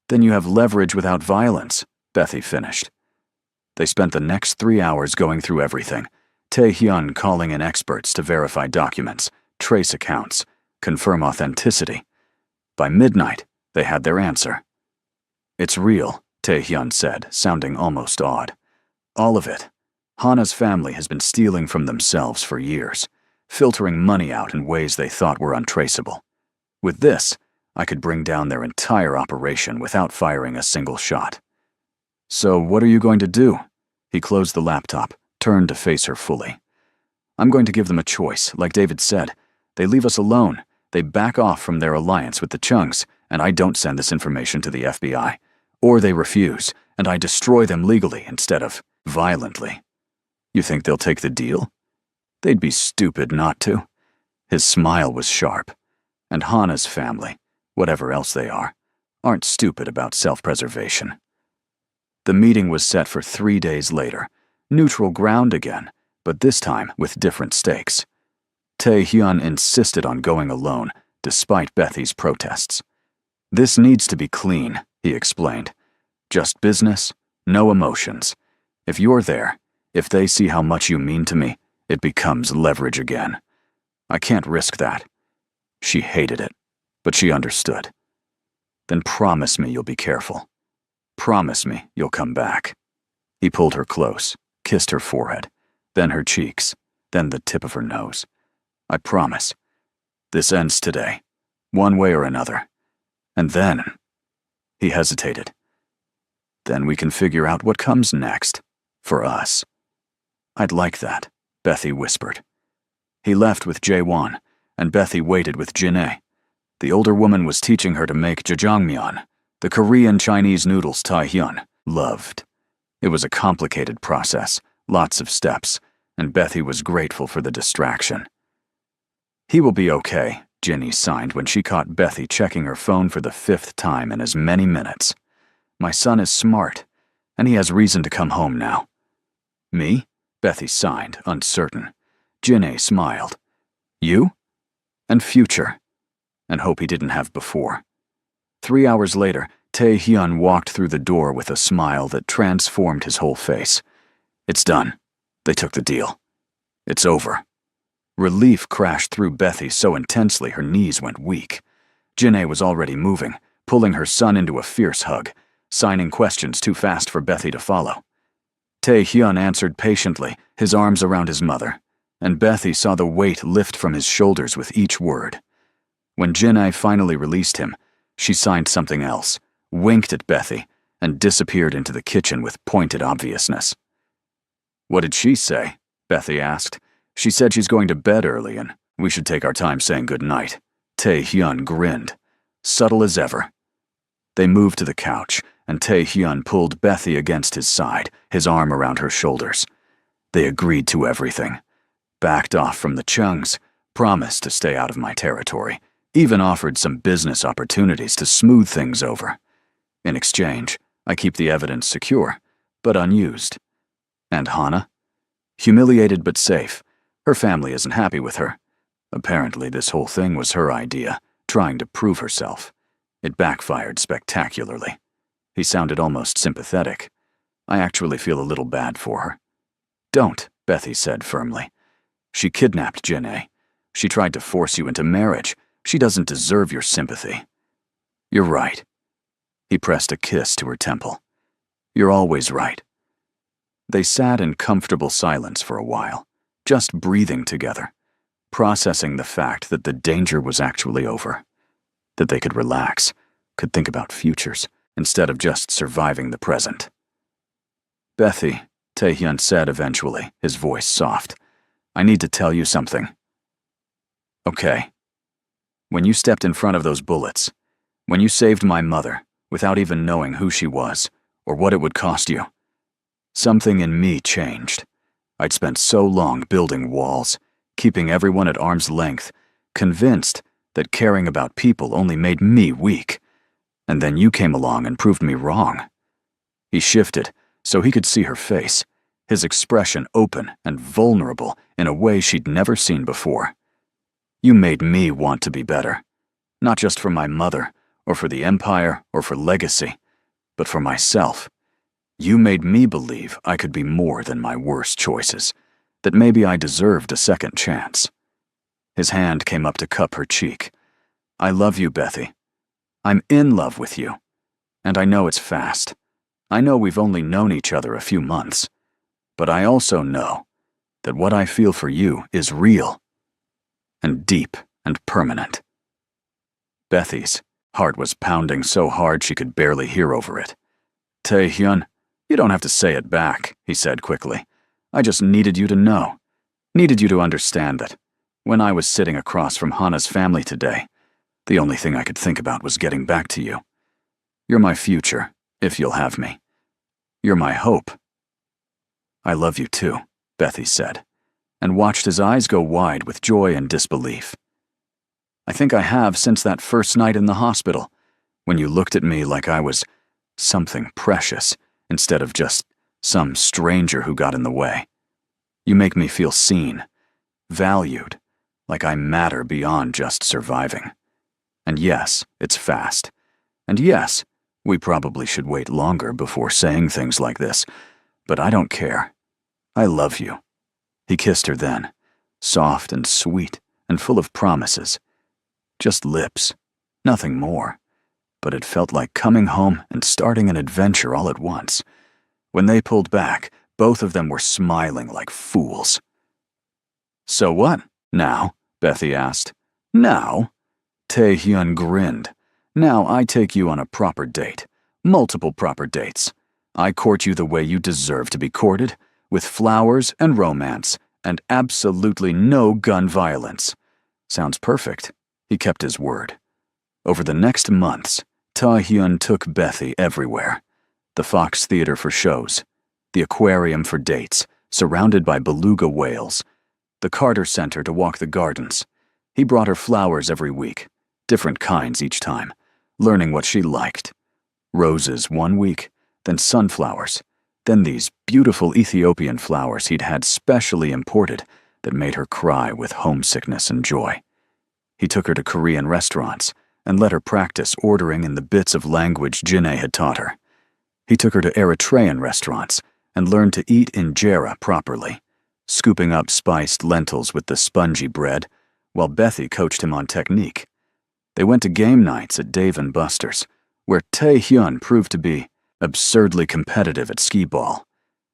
Speaker 1: "Then you have leverage without violence," Bethy finished. They spent the next 3 hours going through everything, Tae-hyun calling in experts to verify documents, trace accounts, confirm authenticity. By midnight, they had their answer. "It's real," Tae-hyun said, sounding almost awed. "All of it. Hana's family has been stealing from themselves for years, filtering money out in ways they thought were untraceable. With this, I could bring down their entire operation without firing a single shot." "So what are you going to do?" He closed the laptop, turned to face her fully. "I'm going to give them a choice, like David said. They leave us alone, they back off from their alliance with the Chungs, and I don't send this information to the FBI. Or they refuse, and I destroy them legally instead of violently. You think they'll take the deal? They'd be stupid not to." His smile was sharp. "And Hana's family, whatever else they are, aren't stupid about self-preservation." The meeting was set for 3 days later, neutral ground again, but this time with different stakes. Tae-hyun insisted on going alone, despite Bethy's protests. "This needs to be clean," he explained. "Just business, no emotions. If you're there, if they see how much you mean to me, it becomes leverage again. I can't risk that." She hated it, but she understood. "Then promise me you'll be careful. Promise me you'll come back." He pulled her close, kissed her forehead, then her cheeks, then the tip of her nose. "I promise. This ends today, one way or another. And then..." He hesitated. "Then we can figure out what comes next, for us." "I'd like that," Bethy whispered. He left with Jae-won, and Bethy waited with Jin-ae. The older woman was teaching her to make jjajangmyeon, the Korean Chinese noodles Tae-hyun loved. It was a complicated process, lots of steps, and Bethy was grateful for the distraction. "He will be okay," Ginny signed when she caught Bethy checking her phone for the 5th time in as many minutes. "My son is smart, and he has reason to come home now." "Me?" Bethy signed, uncertain. Jin-ae smiled. "You? And future. And hope he didn't have before." 3 hours later, Tae-hyun walked through the door with a smile that transformed his whole face. "It's done. They took the deal. It's over." Relief crashed through Bethy so intensely her knees went weak. Jin-ae was already moving, pulling her son into a fierce hug, signing questions too fast for Bethy to follow. Tae-hyun answered patiently, his arms around his mother, and Bethy saw the weight lift from his shoulders with each word. When Jin-ae finally released him, she signed something else, winked at Bethy, and disappeared into the kitchen with pointed obviousness. "What did she say?" Bethy asked. "She said she's going to bed early and we should take our time saying goodnight." Tae-hyun grinned, subtle as ever. They moved to the couch, and Tae-hyun pulled Bethy against his side, his arm around her shoulders. They agreed to everything. Backed off from the Chungs, promised to stay out of my territory, even offered some business opportunities to smooth things over. In exchange, I keep the evidence secure, but unused. And Hana? Humiliated but safe. Her family isn't happy with her. Apparently this whole thing was her idea, trying to prove herself. It backfired spectacularly. He sounded almost sympathetic. I actually feel a little bad for her. "Don't," Bethy said firmly. "She kidnapped Jin-ae. She tried to force you into marriage. She doesn't deserve your sympathy." "You're right." He pressed a kiss to her temple. "You're always right." They sat in comfortable silence for a while, just breathing together, processing the fact that the danger was actually over, that they could relax, could think about futures, instead of just surviving the present. "Bethy," Tae-hyun said eventually, his voice soft, "I need to tell you something." "Okay." "When you stepped in front of those bullets, when you saved my mother, without even knowing who she was, or what it would cost you, something in me changed. I'd spent so long building walls, keeping everyone at arm's length, convinced that caring about people only made me weak. And then you came along and proved me wrong." He shifted so he could see her face, his expression open and vulnerable in a way she'd never seen before. "You made me want to be better, not just for my mother, or for the Empire, or for legacy, but for myself. You made me believe I could be more than my worst choices, that maybe I deserved a second chance." His hand came up to cup her cheek. "I love you, Bethy. I'm in love with you. And I know it's fast. I know we've only known each other a few months. But I also know that what I feel for you is real, and deep and permanent." Bethy's heart was pounding so hard she could barely hear over it. "Tae-hyun, you don't have to say it back," he said quickly. "I just needed you to know. Needed you to understand that when I was sitting across from Hana's family today, the only thing I could think about was getting back to you. You're my future, if you'll have me. You're my hope." "I love you too," Bethy said, and watched his eyes go wide with joy and disbelief. "I think I have since that first night in the hospital, when you looked at me like I was something precious, instead of just some stranger who got in the way. You make me feel seen, valued, like I matter beyond just surviving. And yes, it's fast. And yes, we probably should wait longer before saying things like this, but I don't care. I love you." He kissed her then, soft and sweet and full of promises. Just lips, nothing more. But it felt like coming home and starting an adventure all at once. When they pulled back, both of them were smiling like fools. "So what, now?" Bethy asked. "Now?" Tae-hyun grinned. "Now I take you on a proper date. Multiple proper dates. I court you the way you deserve to be courted, with flowers and romance, and absolutely no gun violence." Sounds perfect. He kept his word. Over the next months, Tae-hyun took Bethy everywhere. The Fox Theater for shows, the aquarium for dates, surrounded by beluga whales, the Carter Center to walk the gardens. He brought her flowers every week, different kinds each time, learning what she liked. Roses one week, then sunflowers, then these beautiful Ethiopian flowers he'd had specially imported that made her cry with homesickness and joy. He took her to Korean restaurants and let her practice ordering in the bits of language Jin-ae had taught her. He took her to Eritrean restaurants and learned to eat injera properly, scooping up spiced lentils with the spongy bread, while Bethy coached him on technique. They went to game nights at Dave & Buster's, where Tae-hyun proved to be absurdly competitive at skee-ball.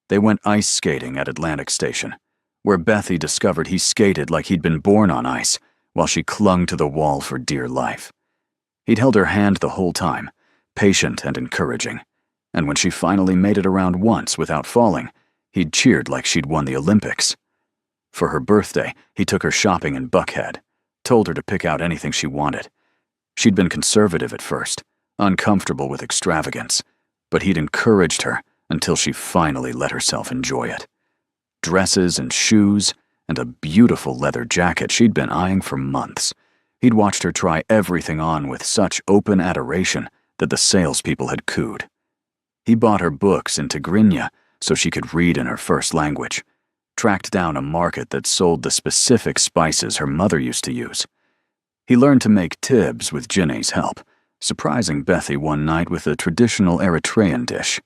Speaker 1: They went ice skating at Atlantic Station, where Bethy discovered he skated like he'd been born on ice, while she clung to the wall for dear life. He'd held her hand the whole time, patient and encouraging, and when she finally made it around once without falling, he'd cheered like she'd won the Olympics. For her birthday, he took her shopping in Buckhead, told her to pick out anything she wanted. She'd been conservative at first, uncomfortable with extravagance, but he'd encouraged her until she finally let herself enjoy it. Dresses and shoes, and a beautiful leather jacket she'd been eyeing for months. He'd watched her try everything on with such open adoration that the salespeople had cooed. He bought her books in Tigrinya so she could read in her first language, tracked down a market that sold the specific spices her mother used to use. He learned to make tibs with Jinne's help, surprising Bethy one night with a traditional Eritrean dish.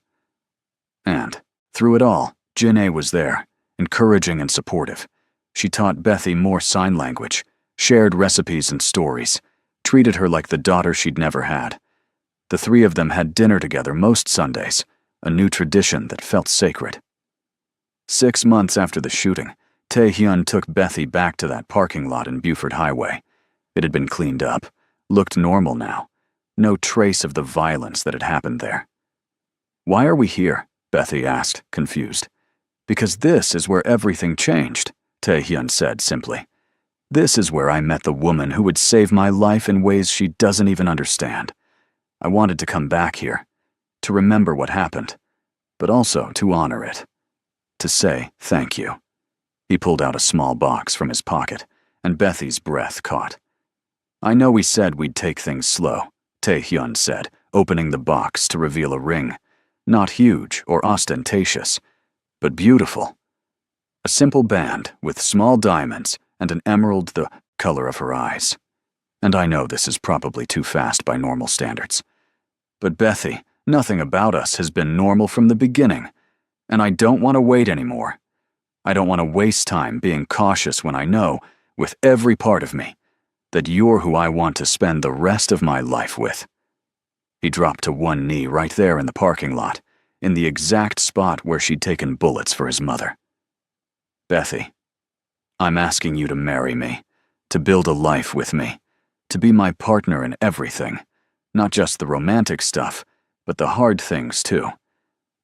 Speaker 1: And, through it all, Jinne was there, encouraging and supportive. She taught Bethy more sign language, shared recipes and stories, treated her like the daughter she'd never had. The three of them had dinner together most Sundays, a new tradition that felt sacred. 6 months after the shooting, Tae-hyun took Bethy back to that parking lot in Buford Highway. It had been cleaned up, looked normal now. No trace of the violence that had happened there. "Why are we here?" Bethy asked, confused. "Because this is where everything changed," Tae-hyun said simply. "This is where I met the woman who would save my life in ways she doesn't even understand. I wanted to come back here, to remember what happened, but also to honor it, to say thank you." He pulled out a small box from his pocket, and Bethy's breath caught. "I know we said we'd take things slow," Tae-hyun said, opening the box to reveal a ring, not huge or ostentatious, but beautiful. A simple band with small diamonds and an emerald the color of her eyes. And I know this is probably too fast by normal standards. But Bethy, nothing about us has been normal from the beginning, and I don't want to wait anymore. I don't want to waste time being cautious when I know, with every part of me, that you're who I want to spend the rest of my life with." He dropped to one knee right there in the parking lot, in the exact spot where she'd taken bullets for his mother. "Bethy, I'm asking you to marry me, to build a life with me, to be my partner in everything, not just the romantic stuff, but the hard things too,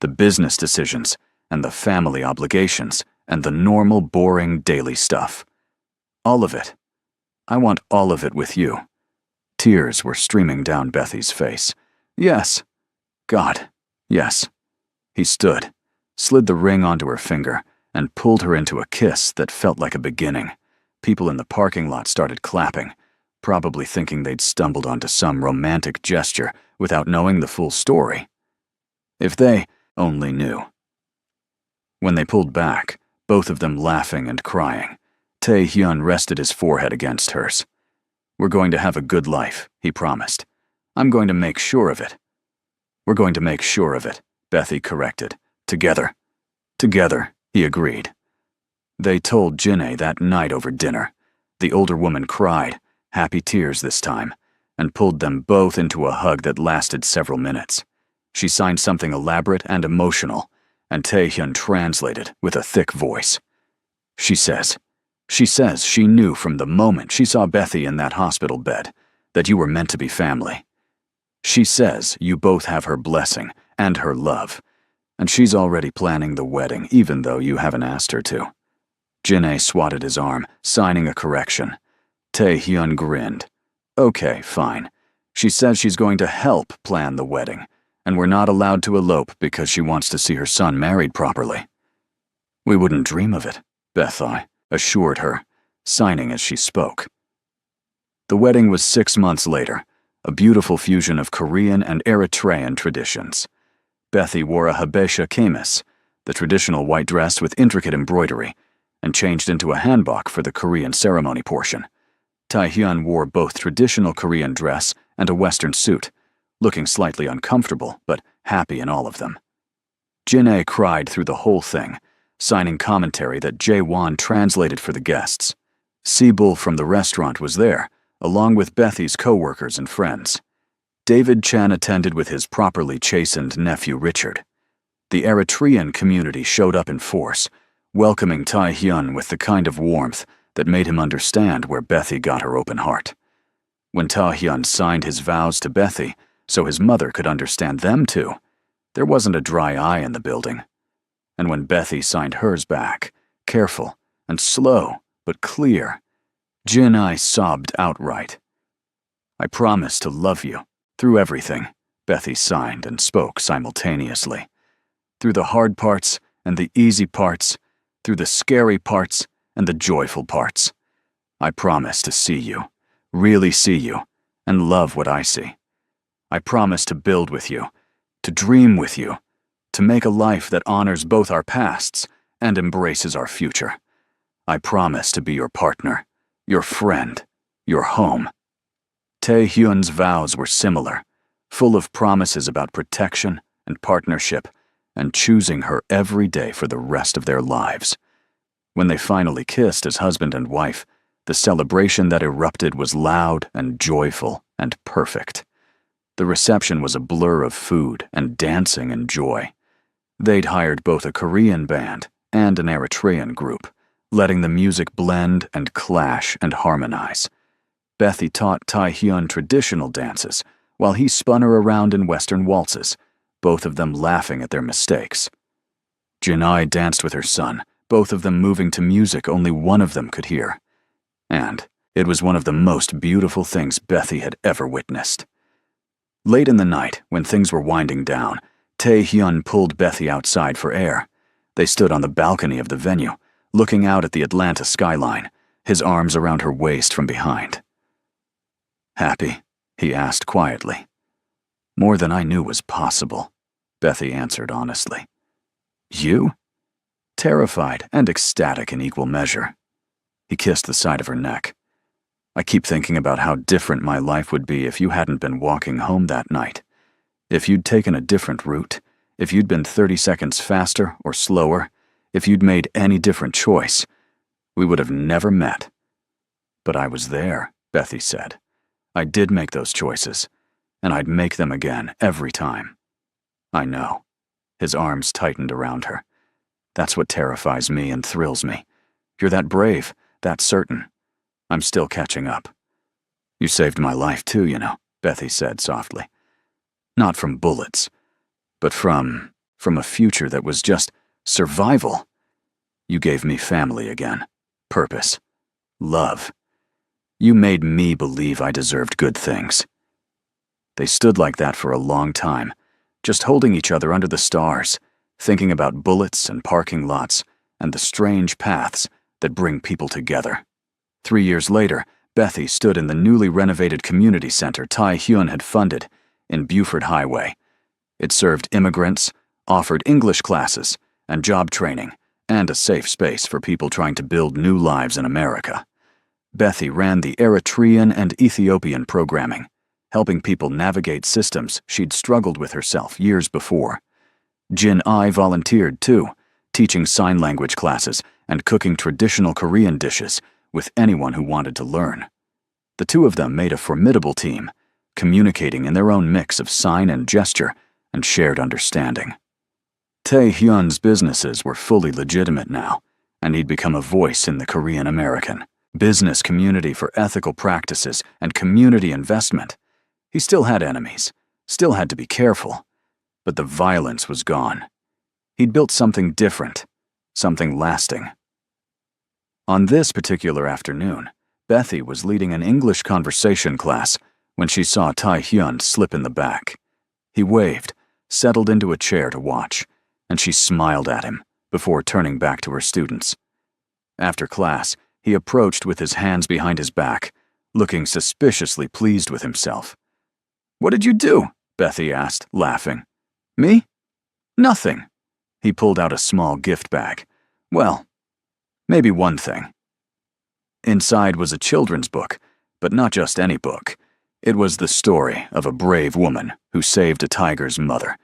Speaker 1: the business decisions and the family obligations and the normal, boring daily stuff. All of it. I want all of it with you." Tears were streaming down Bethy's face. "Yes. God, yes." He stood, slid the ring onto her finger, and pulled her into a kiss that felt like a beginning. People in the parking lot started clapping, probably thinking they'd stumbled onto some romantic gesture without knowing the full story. If they only knew. When they pulled back, both of them laughing and crying, Tae-hyun rested his forehead against hers. "We're going to have a good life," he promised. "I'm going to make sure of it." "We're going to make sure of it," Bethy corrected. "Together." "Together," he agreed. They told Jinne that night over dinner. The older woman cried, happy tears this time, and pulled them both into a hug that lasted several minutes. She signed something elaborate and emotional, and Tae-hyun translated with a thick voice. She says she knew from the moment she saw Bethy in that hospital bed that you were meant to be family. She says you both have her blessing and her love, and she's already planning the wedding even though you haven't asked her to." Jinne swatted his arm, signing a correction. Tae-hyun grinned. "Okay, fine. She says she's going to help plan the wedding, and we're not allowed to elope because she wants to see her son married properly." "We wouldn't dream of it," Bethy assured her, signing as she spoke. The wedding was 6 months later, a beautiful fusion of Korean and Eritrean traditions. Bethy wore a habesha kameez, the traditional white dress with intricate embroidery, and changed into a hanbok for the Korean ceremony portion. Tae-hyun wore both traditional Korean dress and a Western suit, looking slightly uncomfortable but happy in all of them. Jinne cried through the whole thing, signing commentary that Jae-won translated for the guests. Sibyl from the restaurant was there, along with Bethy's co-workers and friends. David Chan attended with his properly chastened nephew Richard. The Eritrean community showed up in force, welcoming Tae-hyun with the kind of warmth that made him understand where Bethy got her open heart. When Tae-hyun signed his vows to Bethy so his mother could understand them too, There wasn't a dry eye in the building. And when Bethy signed hers back, careful and slow but clear, Jin I sobbed outright. I promise to love you through everything, Bethy signed and spoke simultaneously. Through the hard parts and the easy parts, through the scary parts and the joyful parts. I promise to see you, really see you, and love what I see. I promise to build with you, to dream with you, to make a life that honors both our pasts and embraces our future. I promise to be your partner, your friend, your home. Tae-hyun's vows were similar, full of promises about protection and partnership, and choosing her every day for the rest of their lives. When they finally kissed as husband and wife, the celebration that erupted was loud and joyful and perfect. The reception was a blur of food and dancing and joy. They'd hired both a Korean band and an Eritrean group, letting the music blend and clash and harmonize. Bethy taught Tae-hyun traditional dances, while he spun her around in Western waltzes, both of them laughing at their mistakes. Jin-ai danced with her son, both of them moving to music only one of them could hear. And it was one of the most beautiful things Bethy had ever witnessed. Late in the night, when things were winding down, Tae-hyun pulled Bethy outside for air. They stood on the balcony of the venue, looking out at the Atlanta skyline, his arms around her waist from behind. "Happy?" he asked quietly. "More than I knew was possible," Bethy answered honestly. "You?" Terrified and ecstatic in equal measure. He kissed the side of her neck. "I keep thinking about how different my life would be if you hadn't been walking home that night. If you'd taken a different route, if you'd been 30 seconds faster or slower, if you'd made any different choice, we would have never met." "But I was there," Bethy said. "I did make those choices, and I'd make them again every time." "I know." His arms tightened around her. "That's what terrifies me and thrills me. You're that brave, that certain. I'm still catching up." "You saved my life too, you know," Bethy said softly. "Not from bullets, but from a future that was just survival. You gave me family again, purpose, love. You made me believe I deserved good things." They stood like that for a long time, just holding each other under the stars, thinking about bullets and parking lots and the strange paths that bring people together. 3 years later, Bethy stood in the newly renovated community center Tae-hyun had funded in Buford Highway. It served immigrants, offered English classes and job training, and a safe space for people trying to build new lives in America. Bethy ran the Eritrean and Ethiopian programming, helping people navigate systems she'd struggled with herself years before. Jin-ai volunteered too, teaching sign language classes and cooking traditional Korean dishes with anyone who wanted to learn. The two of them made a formidable team, communicating in their own mix of sign and gesture and shared understanding. Tae-hyun's businesses were fully legitimate now, and he'd become a voice in the Korean American business community for ethical practices and community investment. He still had enemies, still had to be careful, but the violence was gone. He'd built something different, something lasting. On this particular afternoon, Bethy was leading an English conversation class when she saw Tae-hyun slip in the back. He waved, settled into a chair to watch, and she smiled at him before turning back to her students. After class, he approached with his hands behind his back, looking suspiciously pleased with himself. "What did you do?" Bethy asked, laughing. "Me? Nothing." He pulled out a small gift bag. "Well, maybe one thing." Inside was a children's book, but not just any book. It was the story of a brave woman who saved a tiger's mother,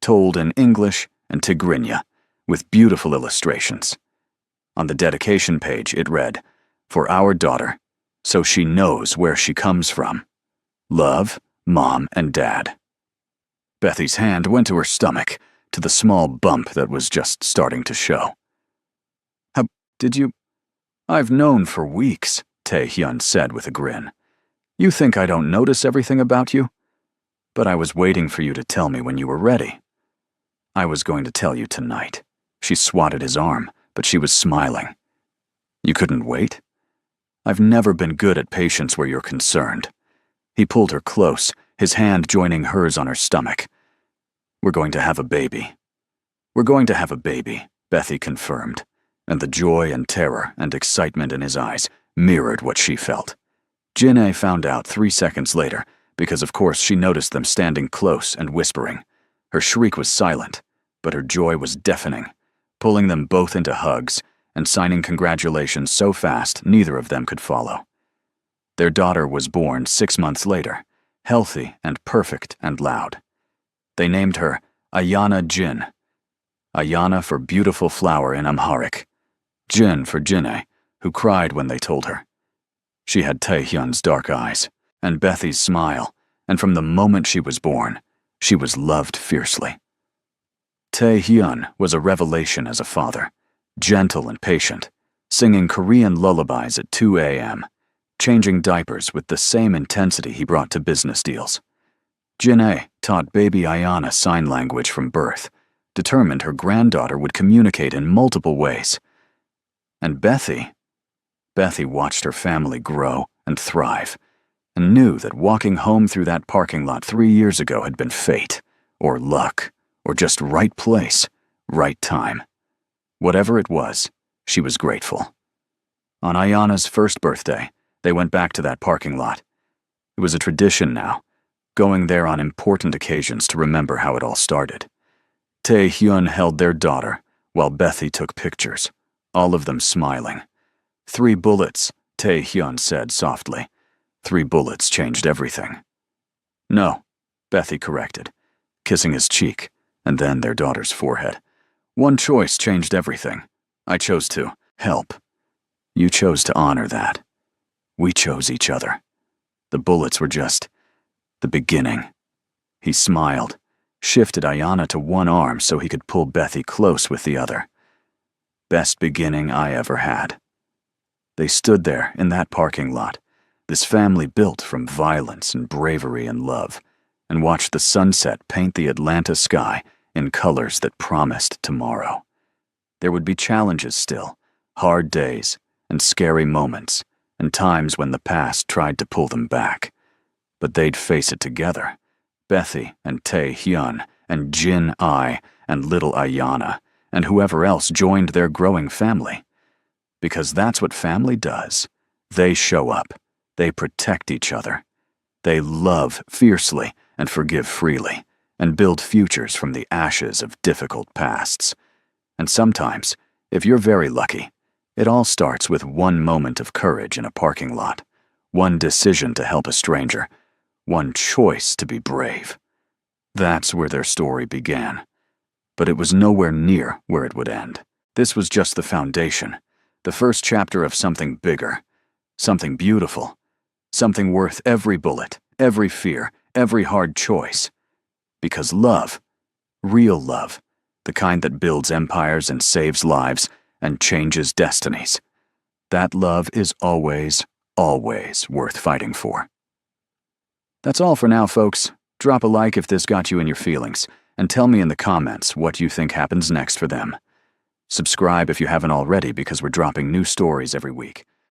Speaker 1: told in English and Tigrinya, with beautiful illustrations. On the dedication page, it read, "For our daughter, so she knows where she comes from. Love, Mom and Dad." Bethy's hand went to her stomach, to the small bump that was just starting to show. "How did you—" "I've known for weeks," Tae-hyun said with a grin. "You think I don't notice everything about you? But I was waiting for you to tell me when you were ready." I was going to tell you tonight. She swatted his arm, but she was smiling. You couldn't wait? I've never been good at patience where you're concerned. He pulled her close, his hand joining hers on her stomach. We're going to have a baby. We're going to have a baby, Bethy confirmed, and the joy and terror and excitement in his eyes mirrored what she felt. Jin'e found out 3 seconds later, because of course she noticed them standing close and whispering. Her shriek was silent, but her joy was deafening, pulling them both into hugs and signing congratulations so fast neither of them could follow. Their daughter was born 6 months later, healthy and perfect and loud. They named her Ayana Jin. Ayana for beautiful flower in Amharic, Jin for Jin'e, who cried when they told her. She had Taehyun's dark eyes, and Bethy's smile, and from the moment she was born, she was loved fiercely. Taehyun was a revelation as a father, gentle and patient, singing Korean lullabies at 2 a.m., changing diapers with the same intensity he brought to business deals. Jin'e taught baby Ayana sign language from birth, determined her granddaughter would communicate in multiple ways. And Bethy watched her family grow and thrive, and knew that walking home through that parking lot 3 years ago had been fate, or luck, or just right place, right time. Whatever it was, she was grateful. On Ayana's first birthday, they went back to that parking lot. It was a tradition now, going there on important occasions to remember how it all started. Taehyun held their daughter, while Bethy took pictures, all of them smiling. 3 bullets, Taehyun said softly. 3 bullets changed everything. No, Bethy corrected, kissing his cheek, and then their daughter's forehead. 1 choice changed everything. I chose to help. You chose to honor that. We chose each other. The bullets were just the beginning. He smiled, shifted Ayana to one arm so he could pull Bethy close with the other. Best beginning I ever had. They stood there in that parking lot, this family built from violence and bravery and love, and watched the sunset paint the Atlanta sky in colors that promised tomorrow. There would be challenges still, hard days, and scary moments, and times when the past tried to pull them back. But they'd face it together, Bethy and Taehyun and Jin-ai and little Ayana, and whoever else joined their growing family. Because that's what family does. They show up. They protect each other. They love fiercely and forgive freely, and build futures from the ashes of difficult pasts. And sometimes, if you're very lucky, it all starts with 1 moment of courage in a parking lot, 1 decision to help a stranger, 1 choice to be brave. That's where their story began. But it was nowhere near where it would end. This was just the foundation, the first chapter of something bigger, something beautiful, something worth every bullet, every fear, every hard choice. Because love, real love, the kind that builds empires and saves lives and changes destinies, that love is always, always worth fighting for. That's all for now, folks. Drop a like if this got you in your feelings, and tell me in the comments what you think happens next for them. Subscribe if you haven't already because we're dropping new stories every week.